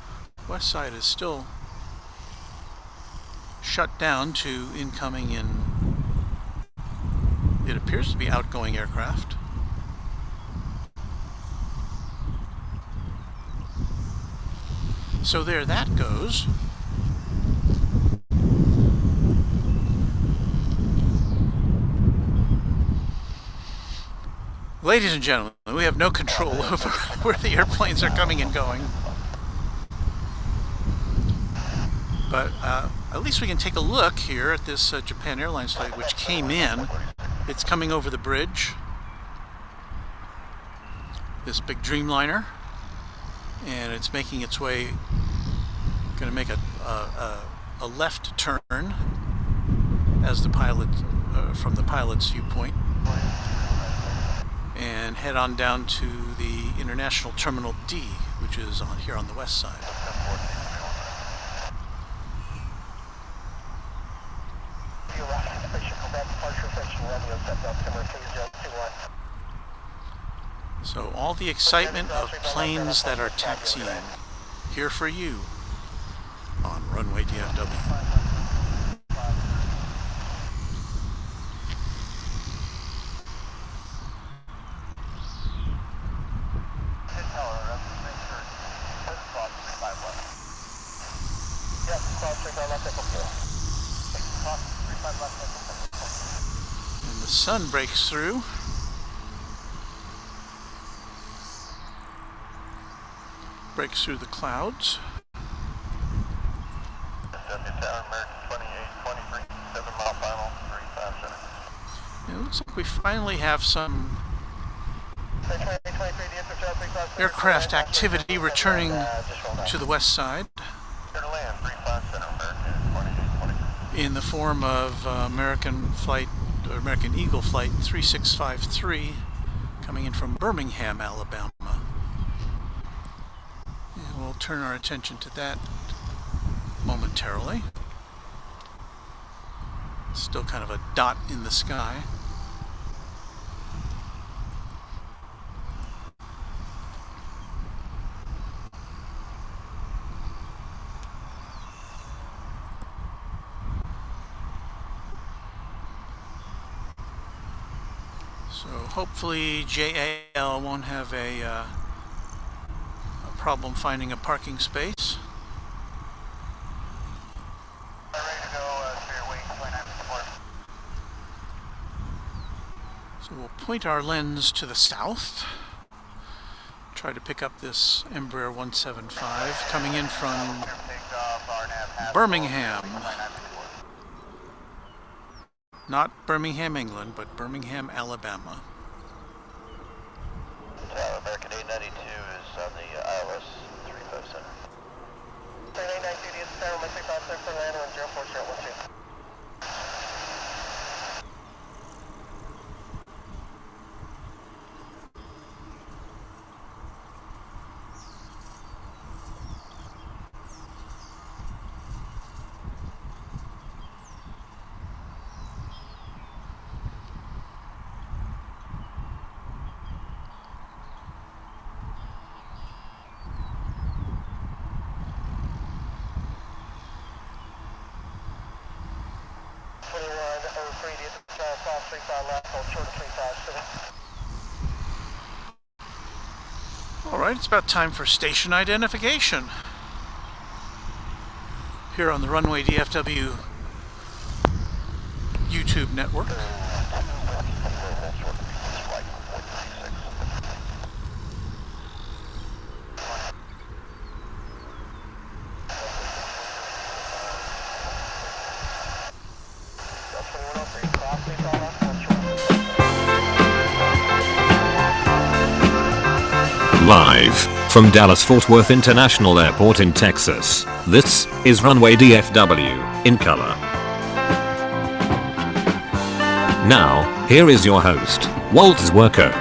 west side is still shut down to incoming in, it appears to be outgoing aircraft. So there that goes. Ladies and gentlemen, we have no control over where the airplanes are coming and going. But at least we can take a look here at this Japan Airlines flight, which came in. It's coming over the bridge. This big Dreamliner. And it's making its way, going to make a left turn as the pilot, from the pilot's viewpoint. And and head on down to the International Terminal D, which is on here on the west side. So all the excitement of planes that are taxiing here for you on Runway DFW. And the sun breaks through. Breaks through the clouds. It looks like we finally have some aircraft activity returning to the west side in the form of American Eagle Flight 3653 coming in from Birmingham, Alabama. And we'll turn our attention to that momentarily. Still kind of a dot in the sky. So hopefully JAL won't have a problem finding a parking space. So we'll point our lens to the south. Try to pick up this Embraer 175 coming in from Birmingham. Not Birmingham, England, but Birmingham, Alabama. American 892 is on the ILS 357. 892 is Tower 357 for land on 0412. Alright, it's about time for station identification here on the Runway DFW YouTube network. Live from Dallas-Fort Worth International Airport in Texas, this is Runway DFW in color. Now, here is your host, Walt Zwerko.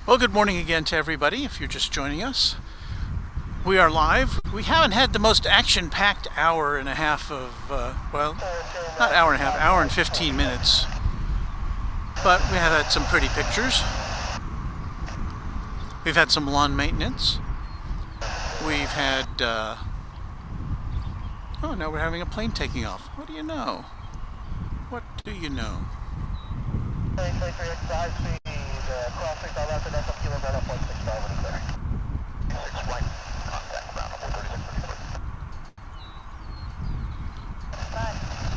Well, good morning again to everybody if you're just joining us. We are live. We haven't had the most action-packed hour and a half of, well, not hour and a half, hour and 15 minutes. But we have had some pretty pictures. We've had some lawn maintenance. We've had, oh, now we're having a plane taking off. What do you know? What do you know?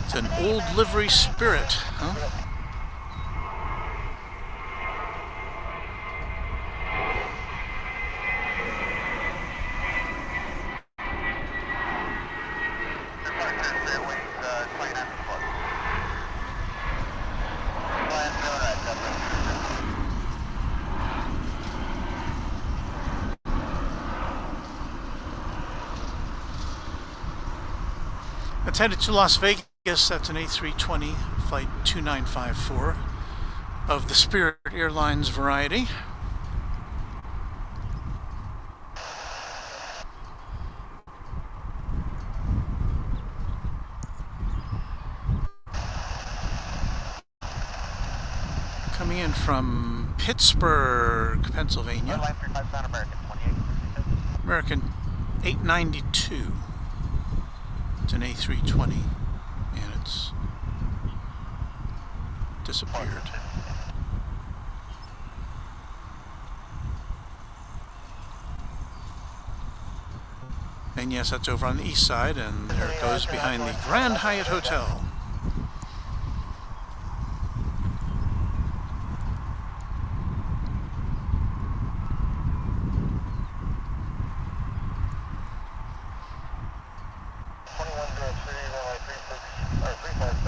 It's an old livery Spirit, huh? That's headed to Las Vegas. That's an A320 flight 2954 of the Spirit Airlines variety. Coming in from Pittsburgh, Pennsylvania. American 892. It's an A320 and it's disappeared. And yes, that's over on the east side, and there it goes behind the Grand Hyatt Hotel.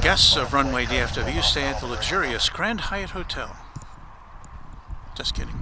Guests of Runway DFW stay at the luxurious Grand Hyatt Hotel. Just kidding.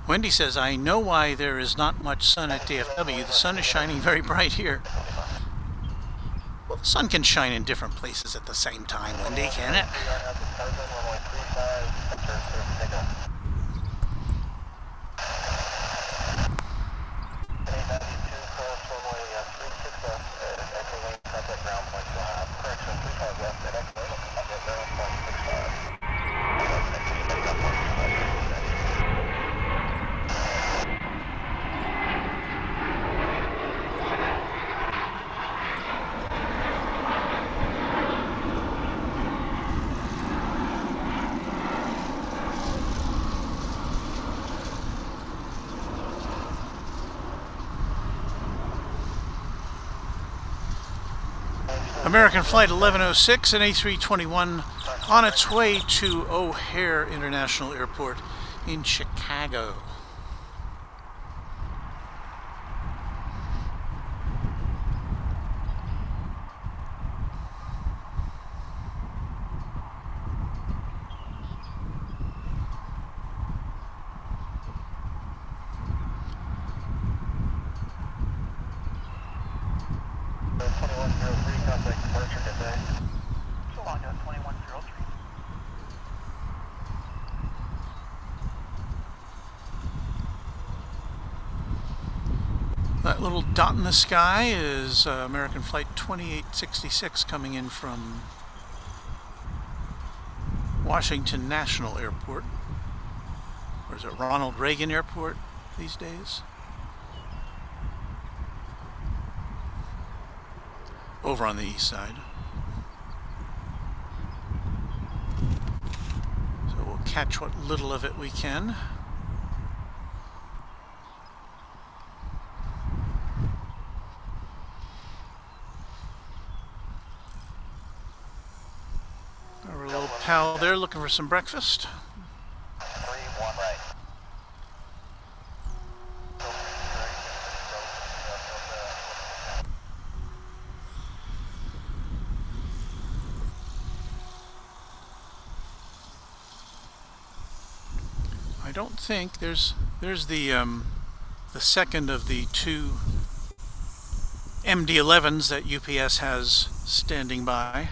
Wendy says, I know why there is not much sun at DFW. The sun is shining very bright here. Well, the sun can shine in different places at the same time, Wendy, can it? American Flight 1106, an A321 on its way to O'Hare International Airport in Chicago. That little dot in the sky is American Flight 2866 coming in from Washington National Airport. Or is it Ronald Reagan Airport these days? Over on the east side. So we'll catch what little of it we can. Our little pal there looking for some breakfast. I don't think there's the second of the two MD-11s that UPS has standing by.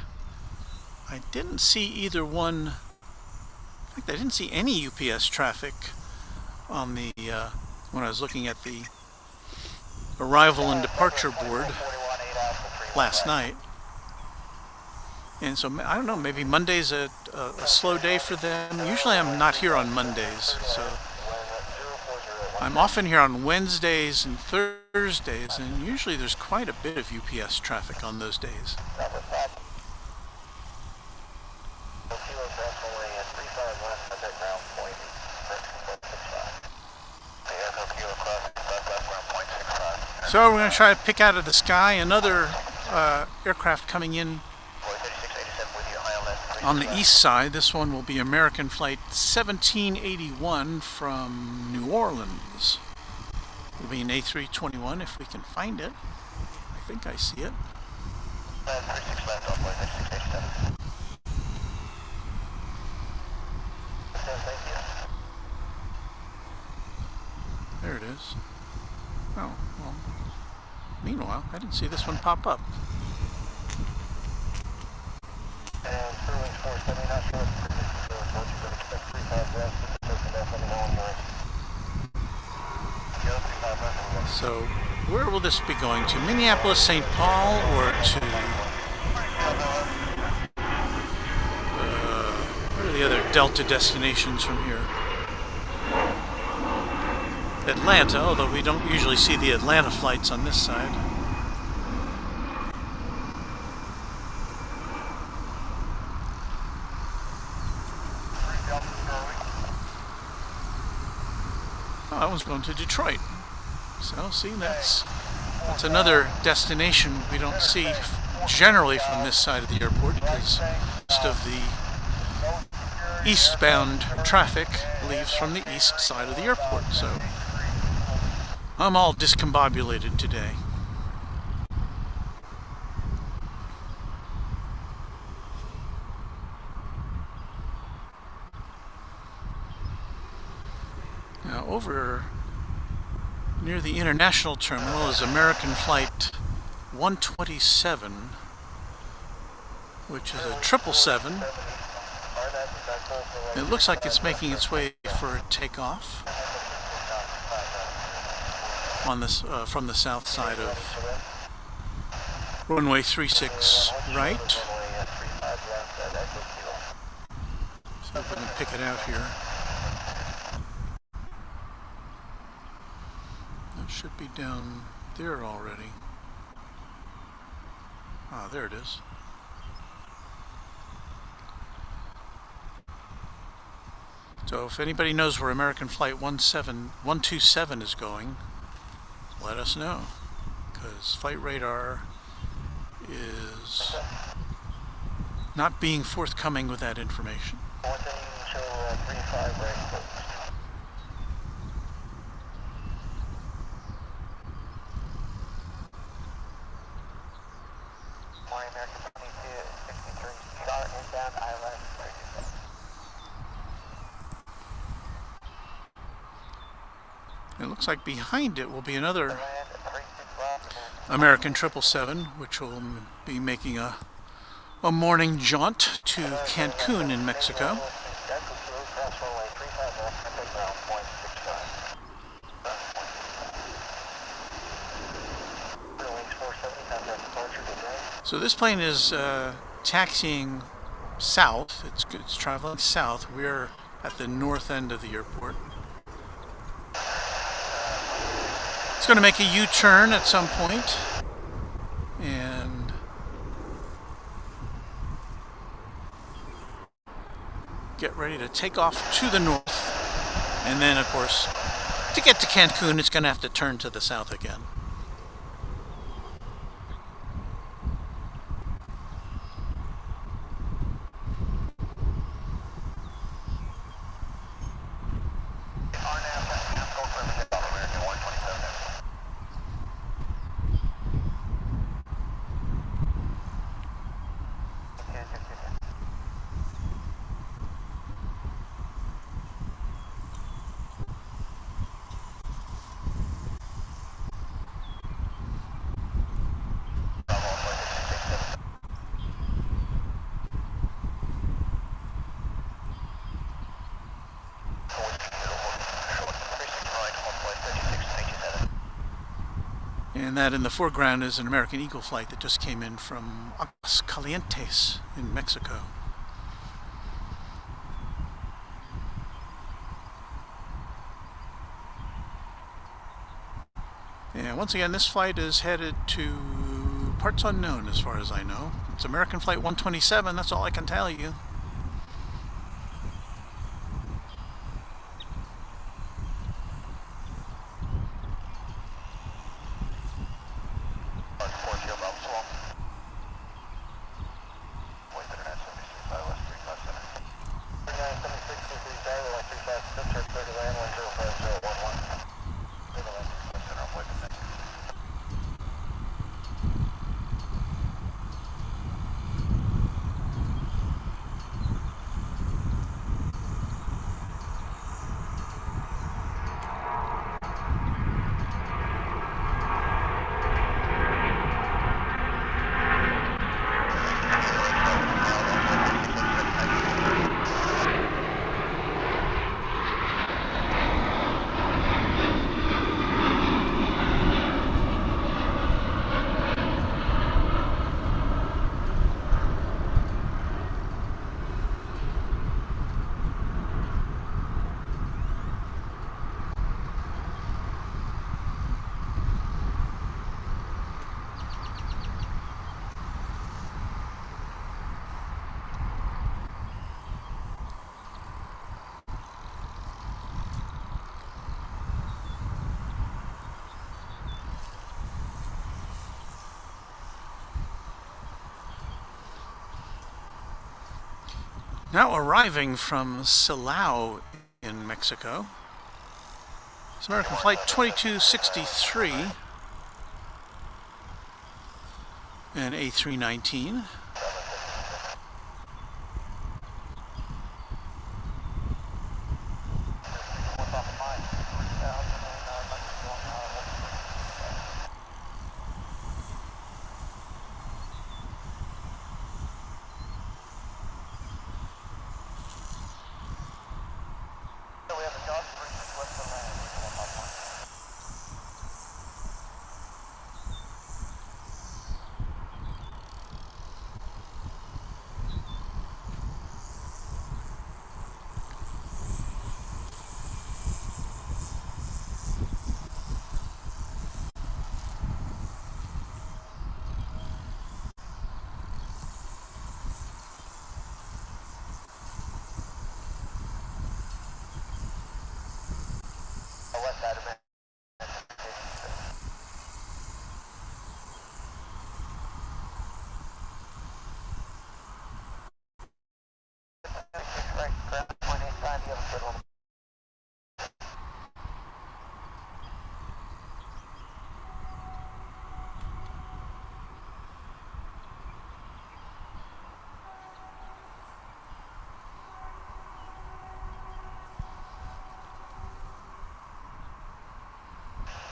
I didn't see either one. In fact, I didn't see any UPS traffic on the when I was looking at the arrival and departure board last night. And so I don't know, maybe Monday's a slow day for them. Usually I'm not here on Mondays, so I'm often here on Wednesdays and Thursdays, and usually there's quite a bit of UPS traffic on those days. So we're going to try to pick out of the sky another aircraft coming in On the east side, this one will be American Flight 1781 from New Orleans. It'll be an A321 if we can find it. I think I see it. 36 left on flight 687. Thank you. There it is. Oh, well. Meanwhile, I didn't see this one pop up. And Sterling's 470, not sure what the predictions are, so you can expect 35 west, if it's open up, let me know when you're ready. Go 35 west, and we'll So, where will this be going to? Minneapolis, St. Paul, or to... Where are the other Delta destinations from here? Atlanta, although we don't usually see the Atlanta flights on this side. Oh, that one's going to Detroit. So, see, that's another destination we don't see generally from this side of the airport, because most of the eastbound traffic leaves from the east side of the airport. So, I'm all discombobulated today. Now, over near the international terminal is American Flight 127, which is a 777. It looks like it's making its way for takeoff on this from the south side of runway 36 right. See if I can pick it out here. It should be down there already. Ah, there it is. So if anybody knows where American Flight 127 is going, let us know, because Flight Radar is not being forthcoming with that information. It looks like behind it will be another American 777, which will be making a morning jaunt to Cancun in Mexico. So this plane is taxiing south. It's traveling south. We're at the north end of the airport. It's going to make a U-turn at some point and get ready to take off to the north. And then, of course, to get to Cancun, it's going to have to turn to the south again. And that in the foreground is an American Eagle flight that just came in from Aguascalientes in Mexico. And once again, this flight is headed to parts unknown as far as I know. It's American Flight 127, that's all I can tell you. Now arriving from Silao in Mexico. It's American Flight 2263 and A319.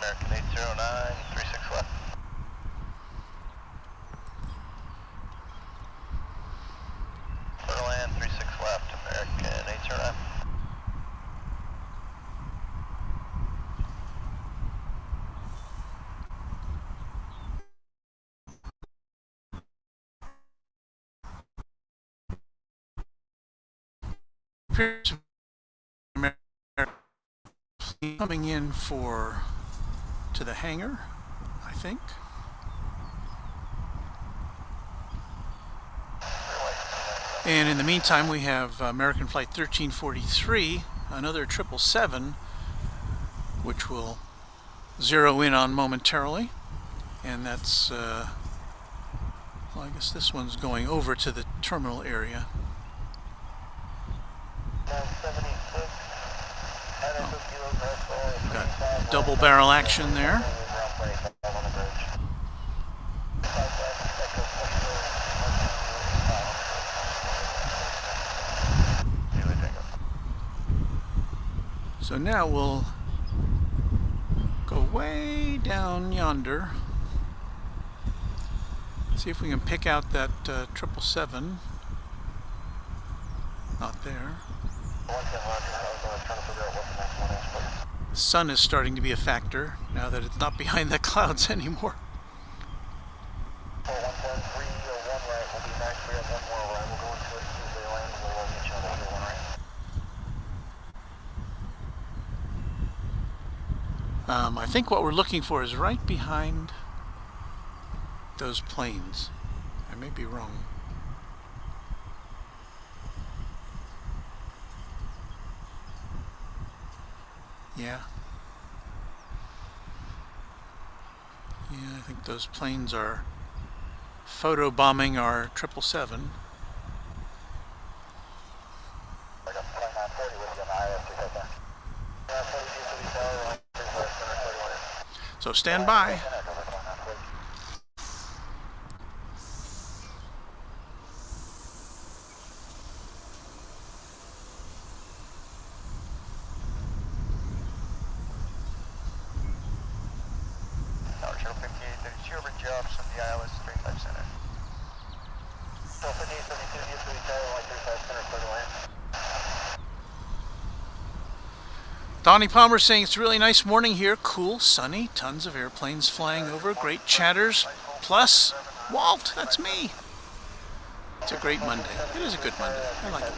American 809, 36 left. Clear to land, 36 left, American 809. Appears to be coming in to the hangar, I think. And in the meantime, we have American Flight 1343, another 777, which we'll zero in on momentarily. And that's, well, I guess this one's going over to the terminal area. Got double barrel action there. So now we'll go way down yonder. See if we can pick out that 777. Not there. The sun is starting to be a factor now that it's not behind the clouds anymore. I think what we're looking for is right behind those planes. I may be wrong. Yeah. Yeah, I think those planes are photo bombing our 777. So stand by. Donnie Palmer saying it's a really nice morning here. Cool, sunny, tons of airplanes flying over, great chatters. Plus, Walt, that's me. It's a great Monday. It is a good Monday. I like it.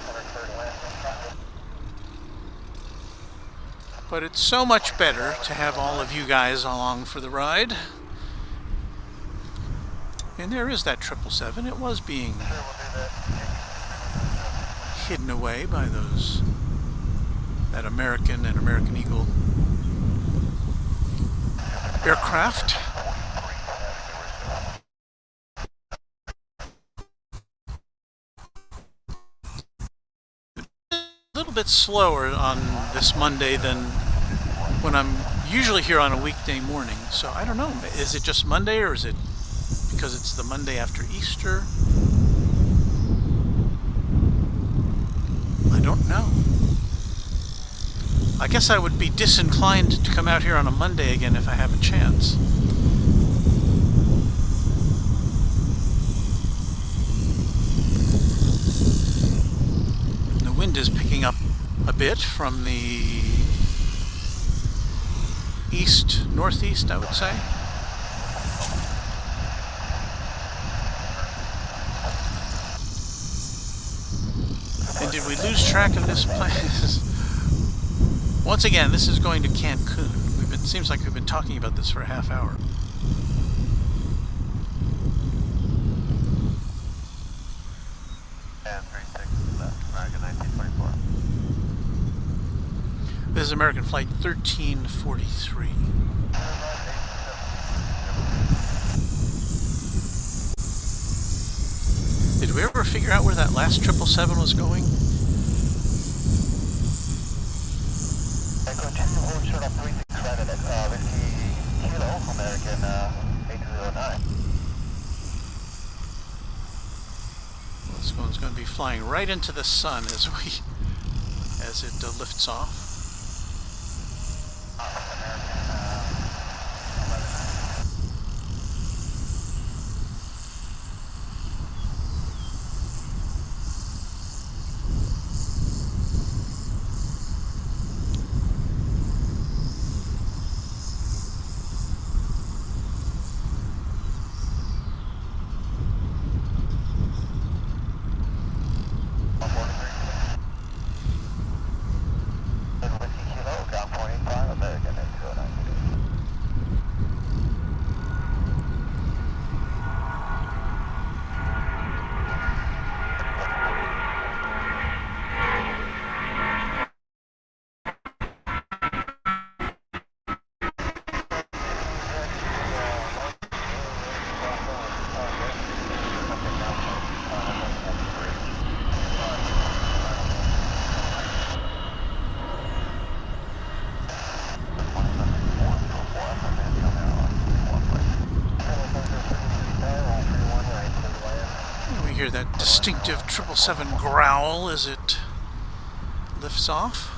But it's so much better to have all of you guys along for the ride. And there is that 777. It was being hidden away by that American and American Eagle aircraft. little bit slower on this Monday than when I'm usually here on a weekday morning. So I don't know, is it just Monday or is it because it's the Monday after Easter? I don't know. I guess I would be disinclined to come out here on a Monday again if I have a chance. The wind is picking up a bit from the east, northeast, I would say. And did we lose track of this place? Once again, this is going to Cancun. Seems like we've been talking about this for a half hour. And 36 left, American 1924. This is American Flight 1343. Did we ever figure out where that last 777 was going? Echo 2, hold short of 36 right at Whiskey Kilo, American 8209. This one's going to be flying right into the sun as it lifts off. Hear that distinctive 777 growl as it lifts off.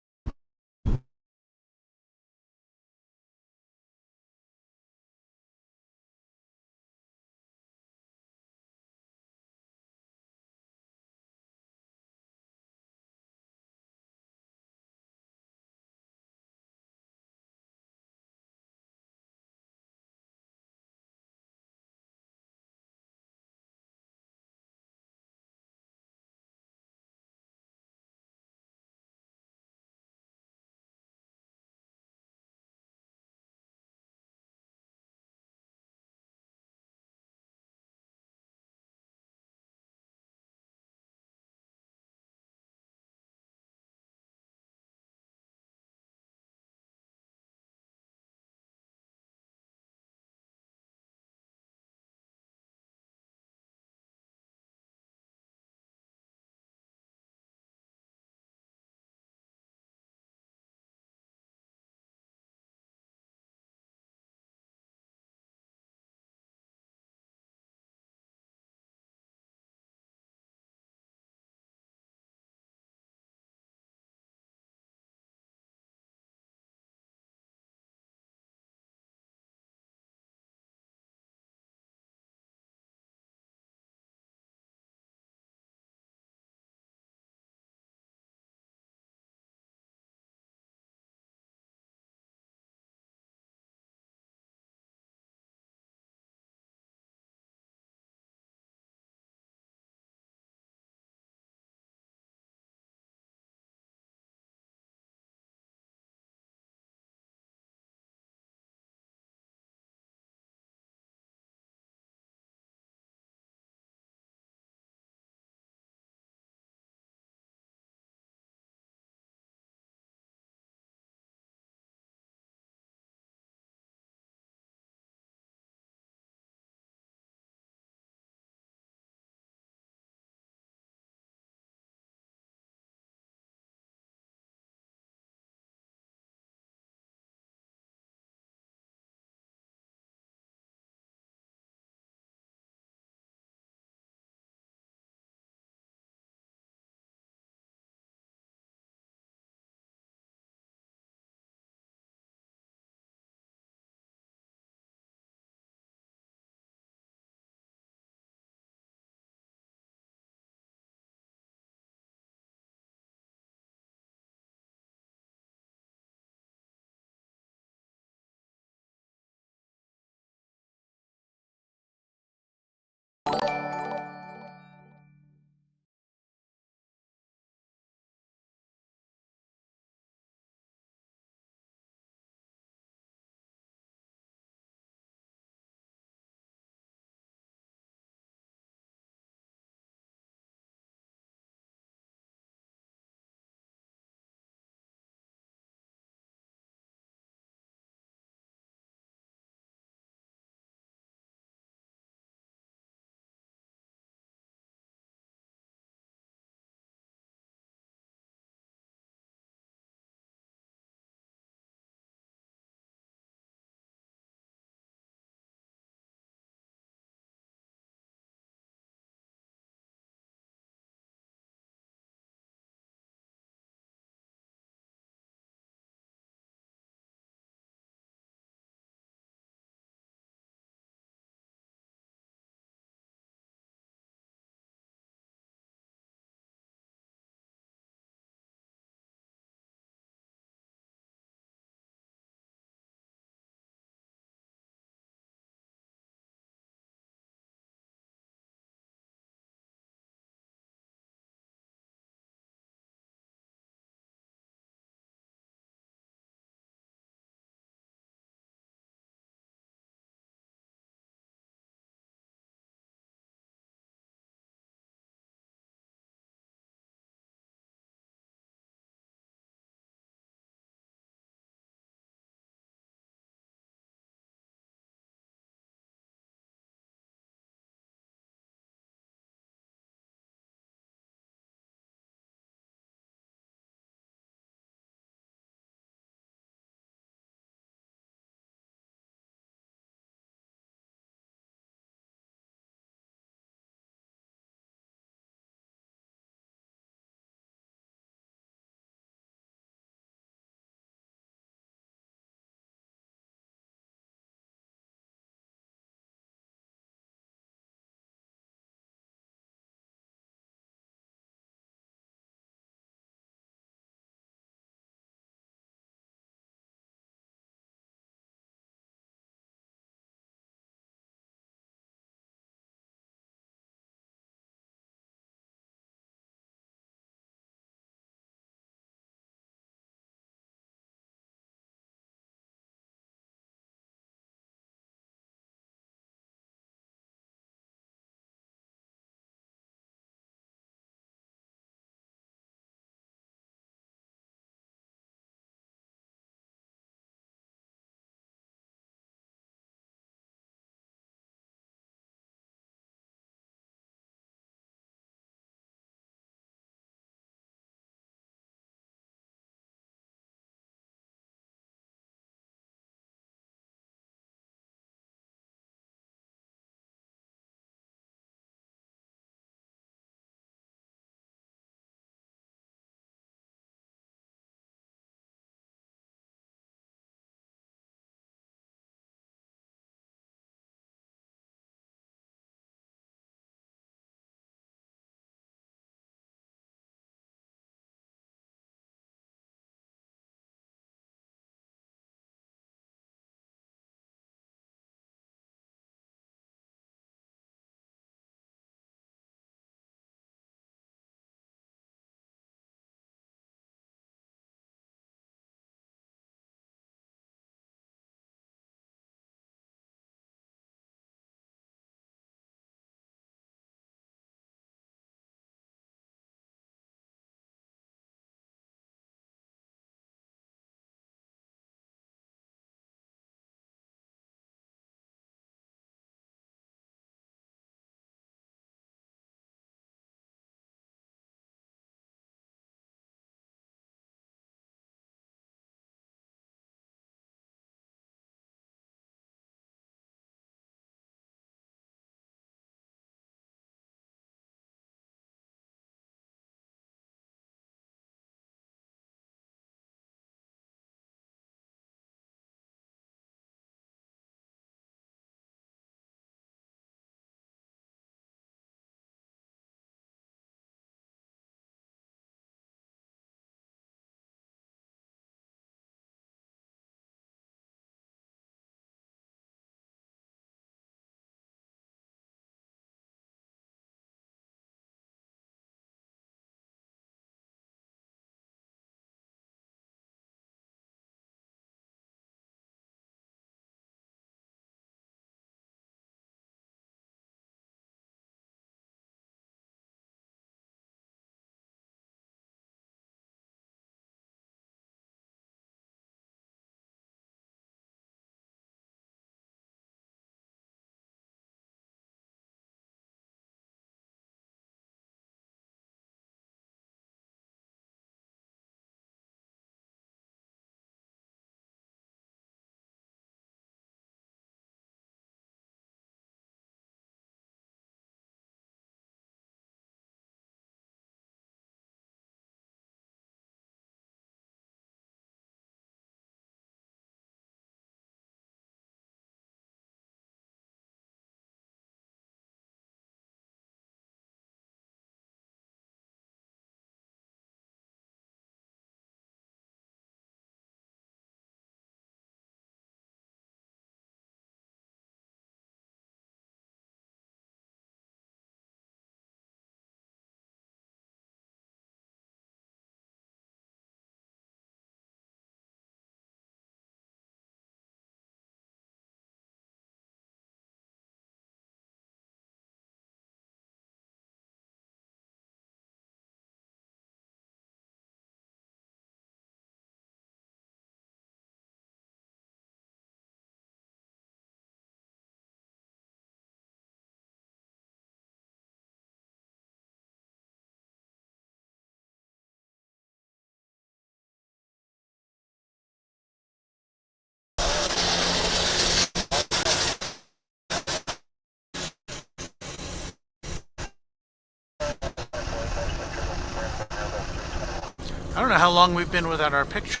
I don't know how long we've been without our picture.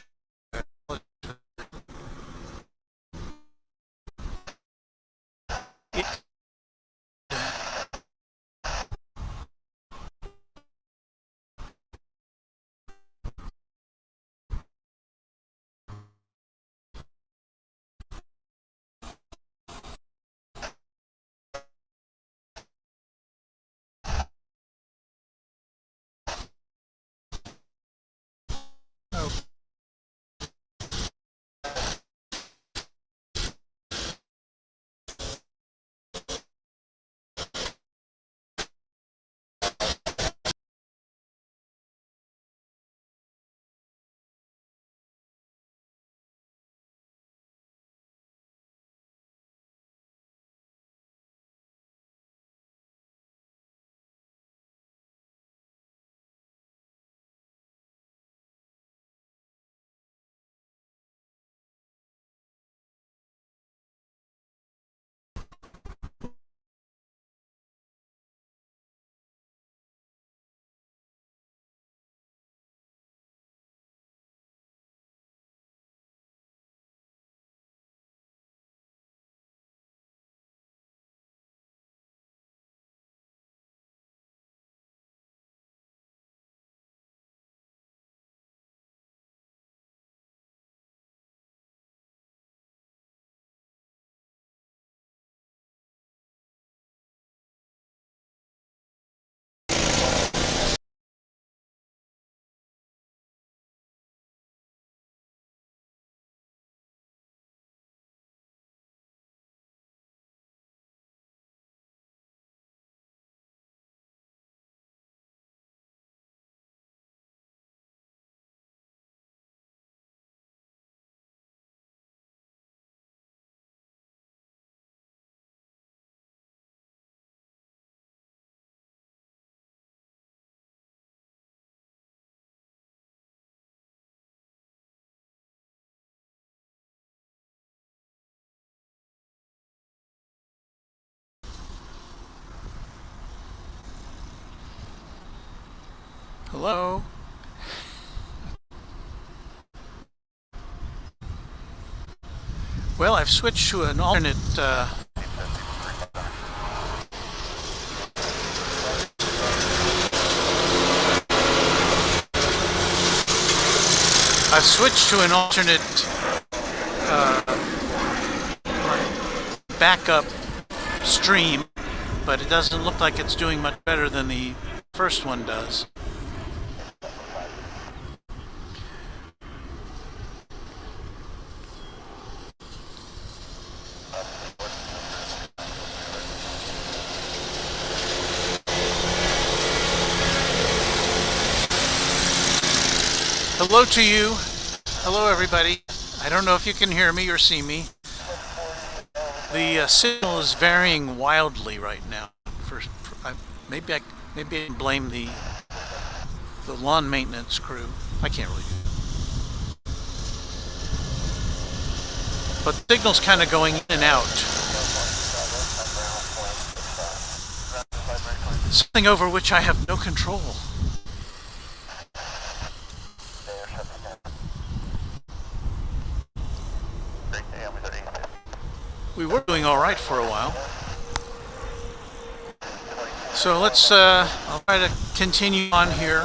Hello? Well, I've switched to an alternate backup stream, but it doesn't look like it's doing much better than the first one does. Hello to you. Hello everybody. I don't know if you can hear me or see me. The signal is varying wildly right now. Maybe I can blame the lawn maintenance crew. I can't really do it. But the signal's kind of going in and out. Something over which I have no control. We were doing all right for a while. So let's, I'll try to continue on here.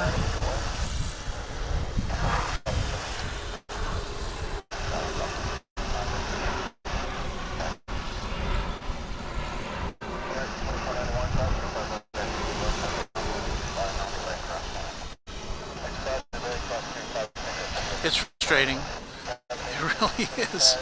It's frustrating. It really is.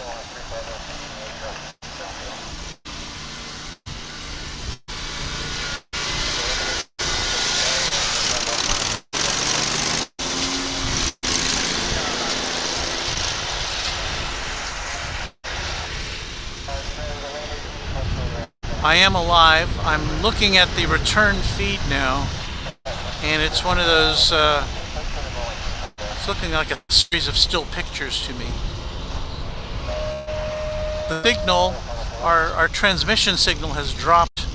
I am alive. I'm looking at the return feed now, and it's one of those, it's looking like a series of still pictures to me. The signal, our transmission signal has dropped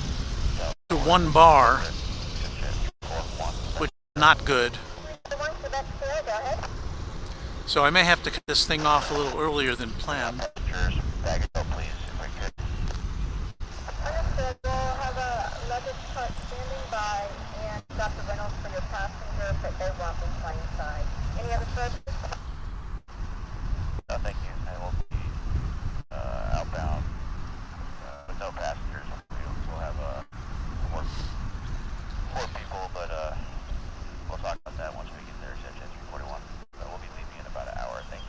to 1 bar, which is not good. The one for that go ahead. So I may have to cut this thing off a little earlier than planned. Bag it up, please, if we could. Understood. We'll have a luggage cart standing by and stop the rentals for your passengers, but they won't be flying inside. Any other services? No, thank you. And we'll be outbound with no passengers. We'll have four people, but we'll talk about that once we get there. Section 341. We'll be leaving in about an hour. Thank you.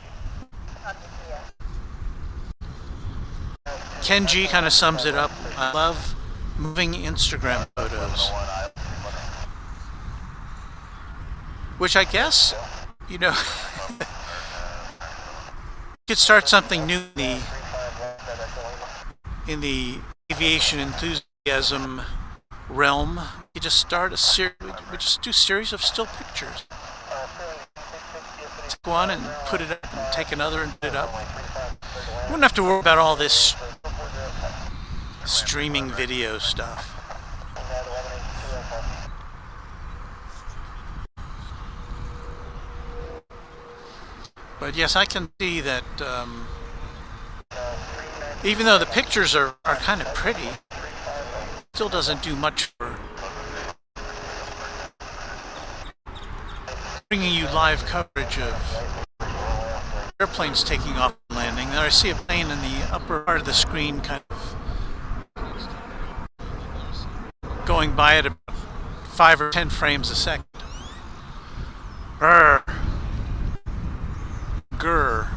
Ken G kind of sums it up. I love moving Instagram photos. Which I guess, you know, could start something new in the aviation enthusiasm realm. You just start a series. We just do a series of still pictures. Take one and put it up, and take another and put it up. You wouldn't have to worry about all this streaming video stuff. But yes, I can see that even though the pictures are kind of pretty, it still doesn't do much for bringing you live coverage of airplanes taking off and landing. There I see a plane in the upper part of the screen kind of going by at about 5 or 10 frames a second. Grr. Grr.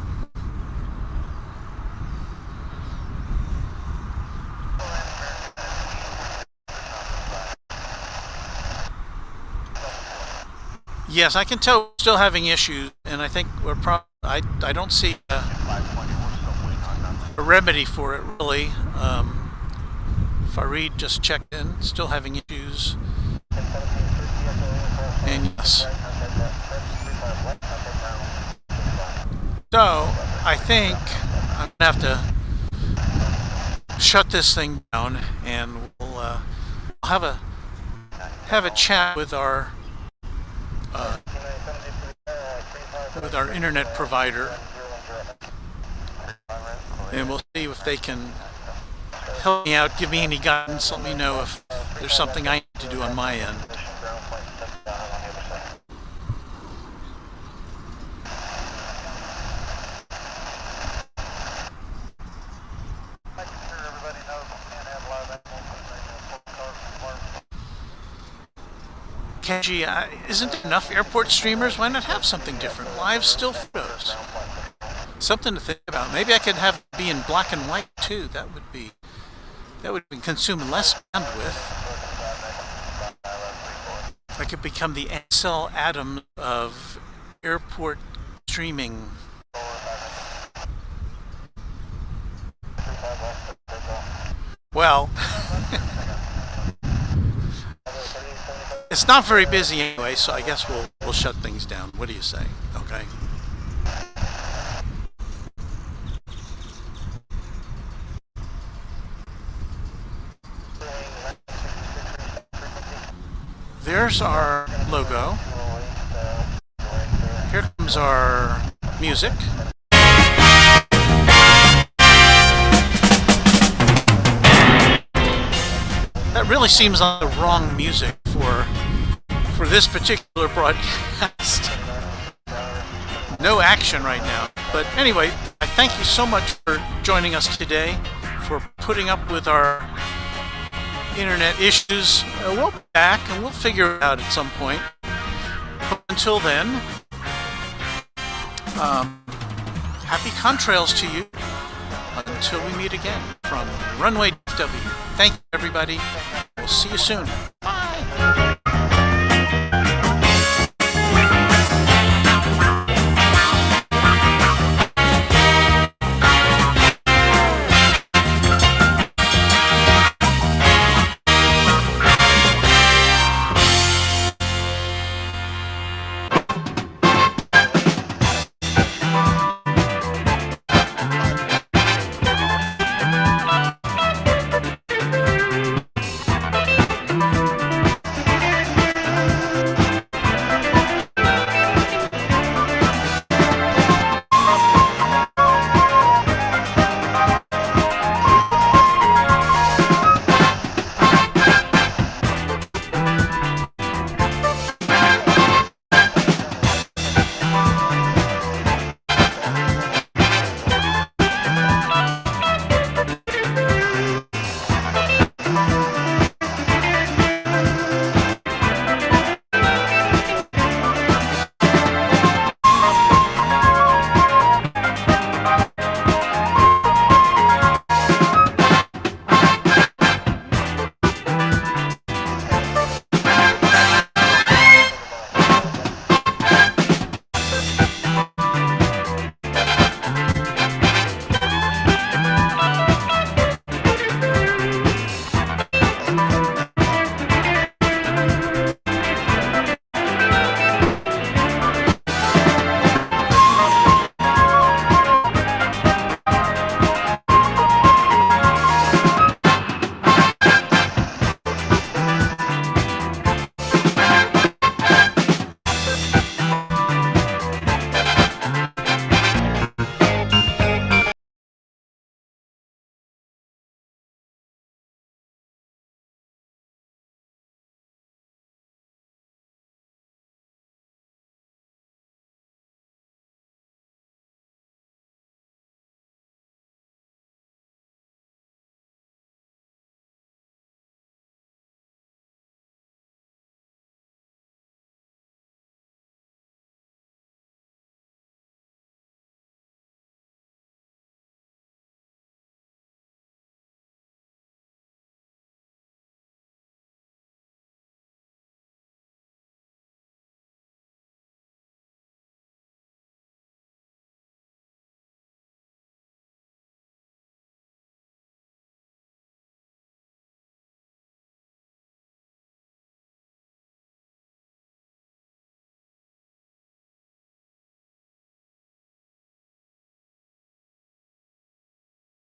Yes, I can tell we're still having issues, and I think we're I don't see a remedy for it really. Farid just checked in, still having issues. And yes. So I think I'm gonna have to shut this thing down, and we'll have a chat with our internet provider, and we'll see if they can help me out, give me any guidance, let me know if there's something I need to do on my end. Kenji, isn't there enough airport streamers? Why not have something different? Live still photos. Something to think about. Maybe I could have it be in black and white too. That would consume less bandwidth. I could become the Ansel Adams of airport streaming. Well, it's not very busy anyway, so I guess we'll shut things down. What do you say? Okay. There's our logo. Here comes our music. That really seems like the wrong music for this particular broadcast. No action right now. But anyway, I thank you so much for joining us today, for putting up with our internet issues. We'll be back and we'll figure it out at some point. But until then, happy contrails to you until we meet again from Runway DFW. Thank you, everybody. We'll see you soon.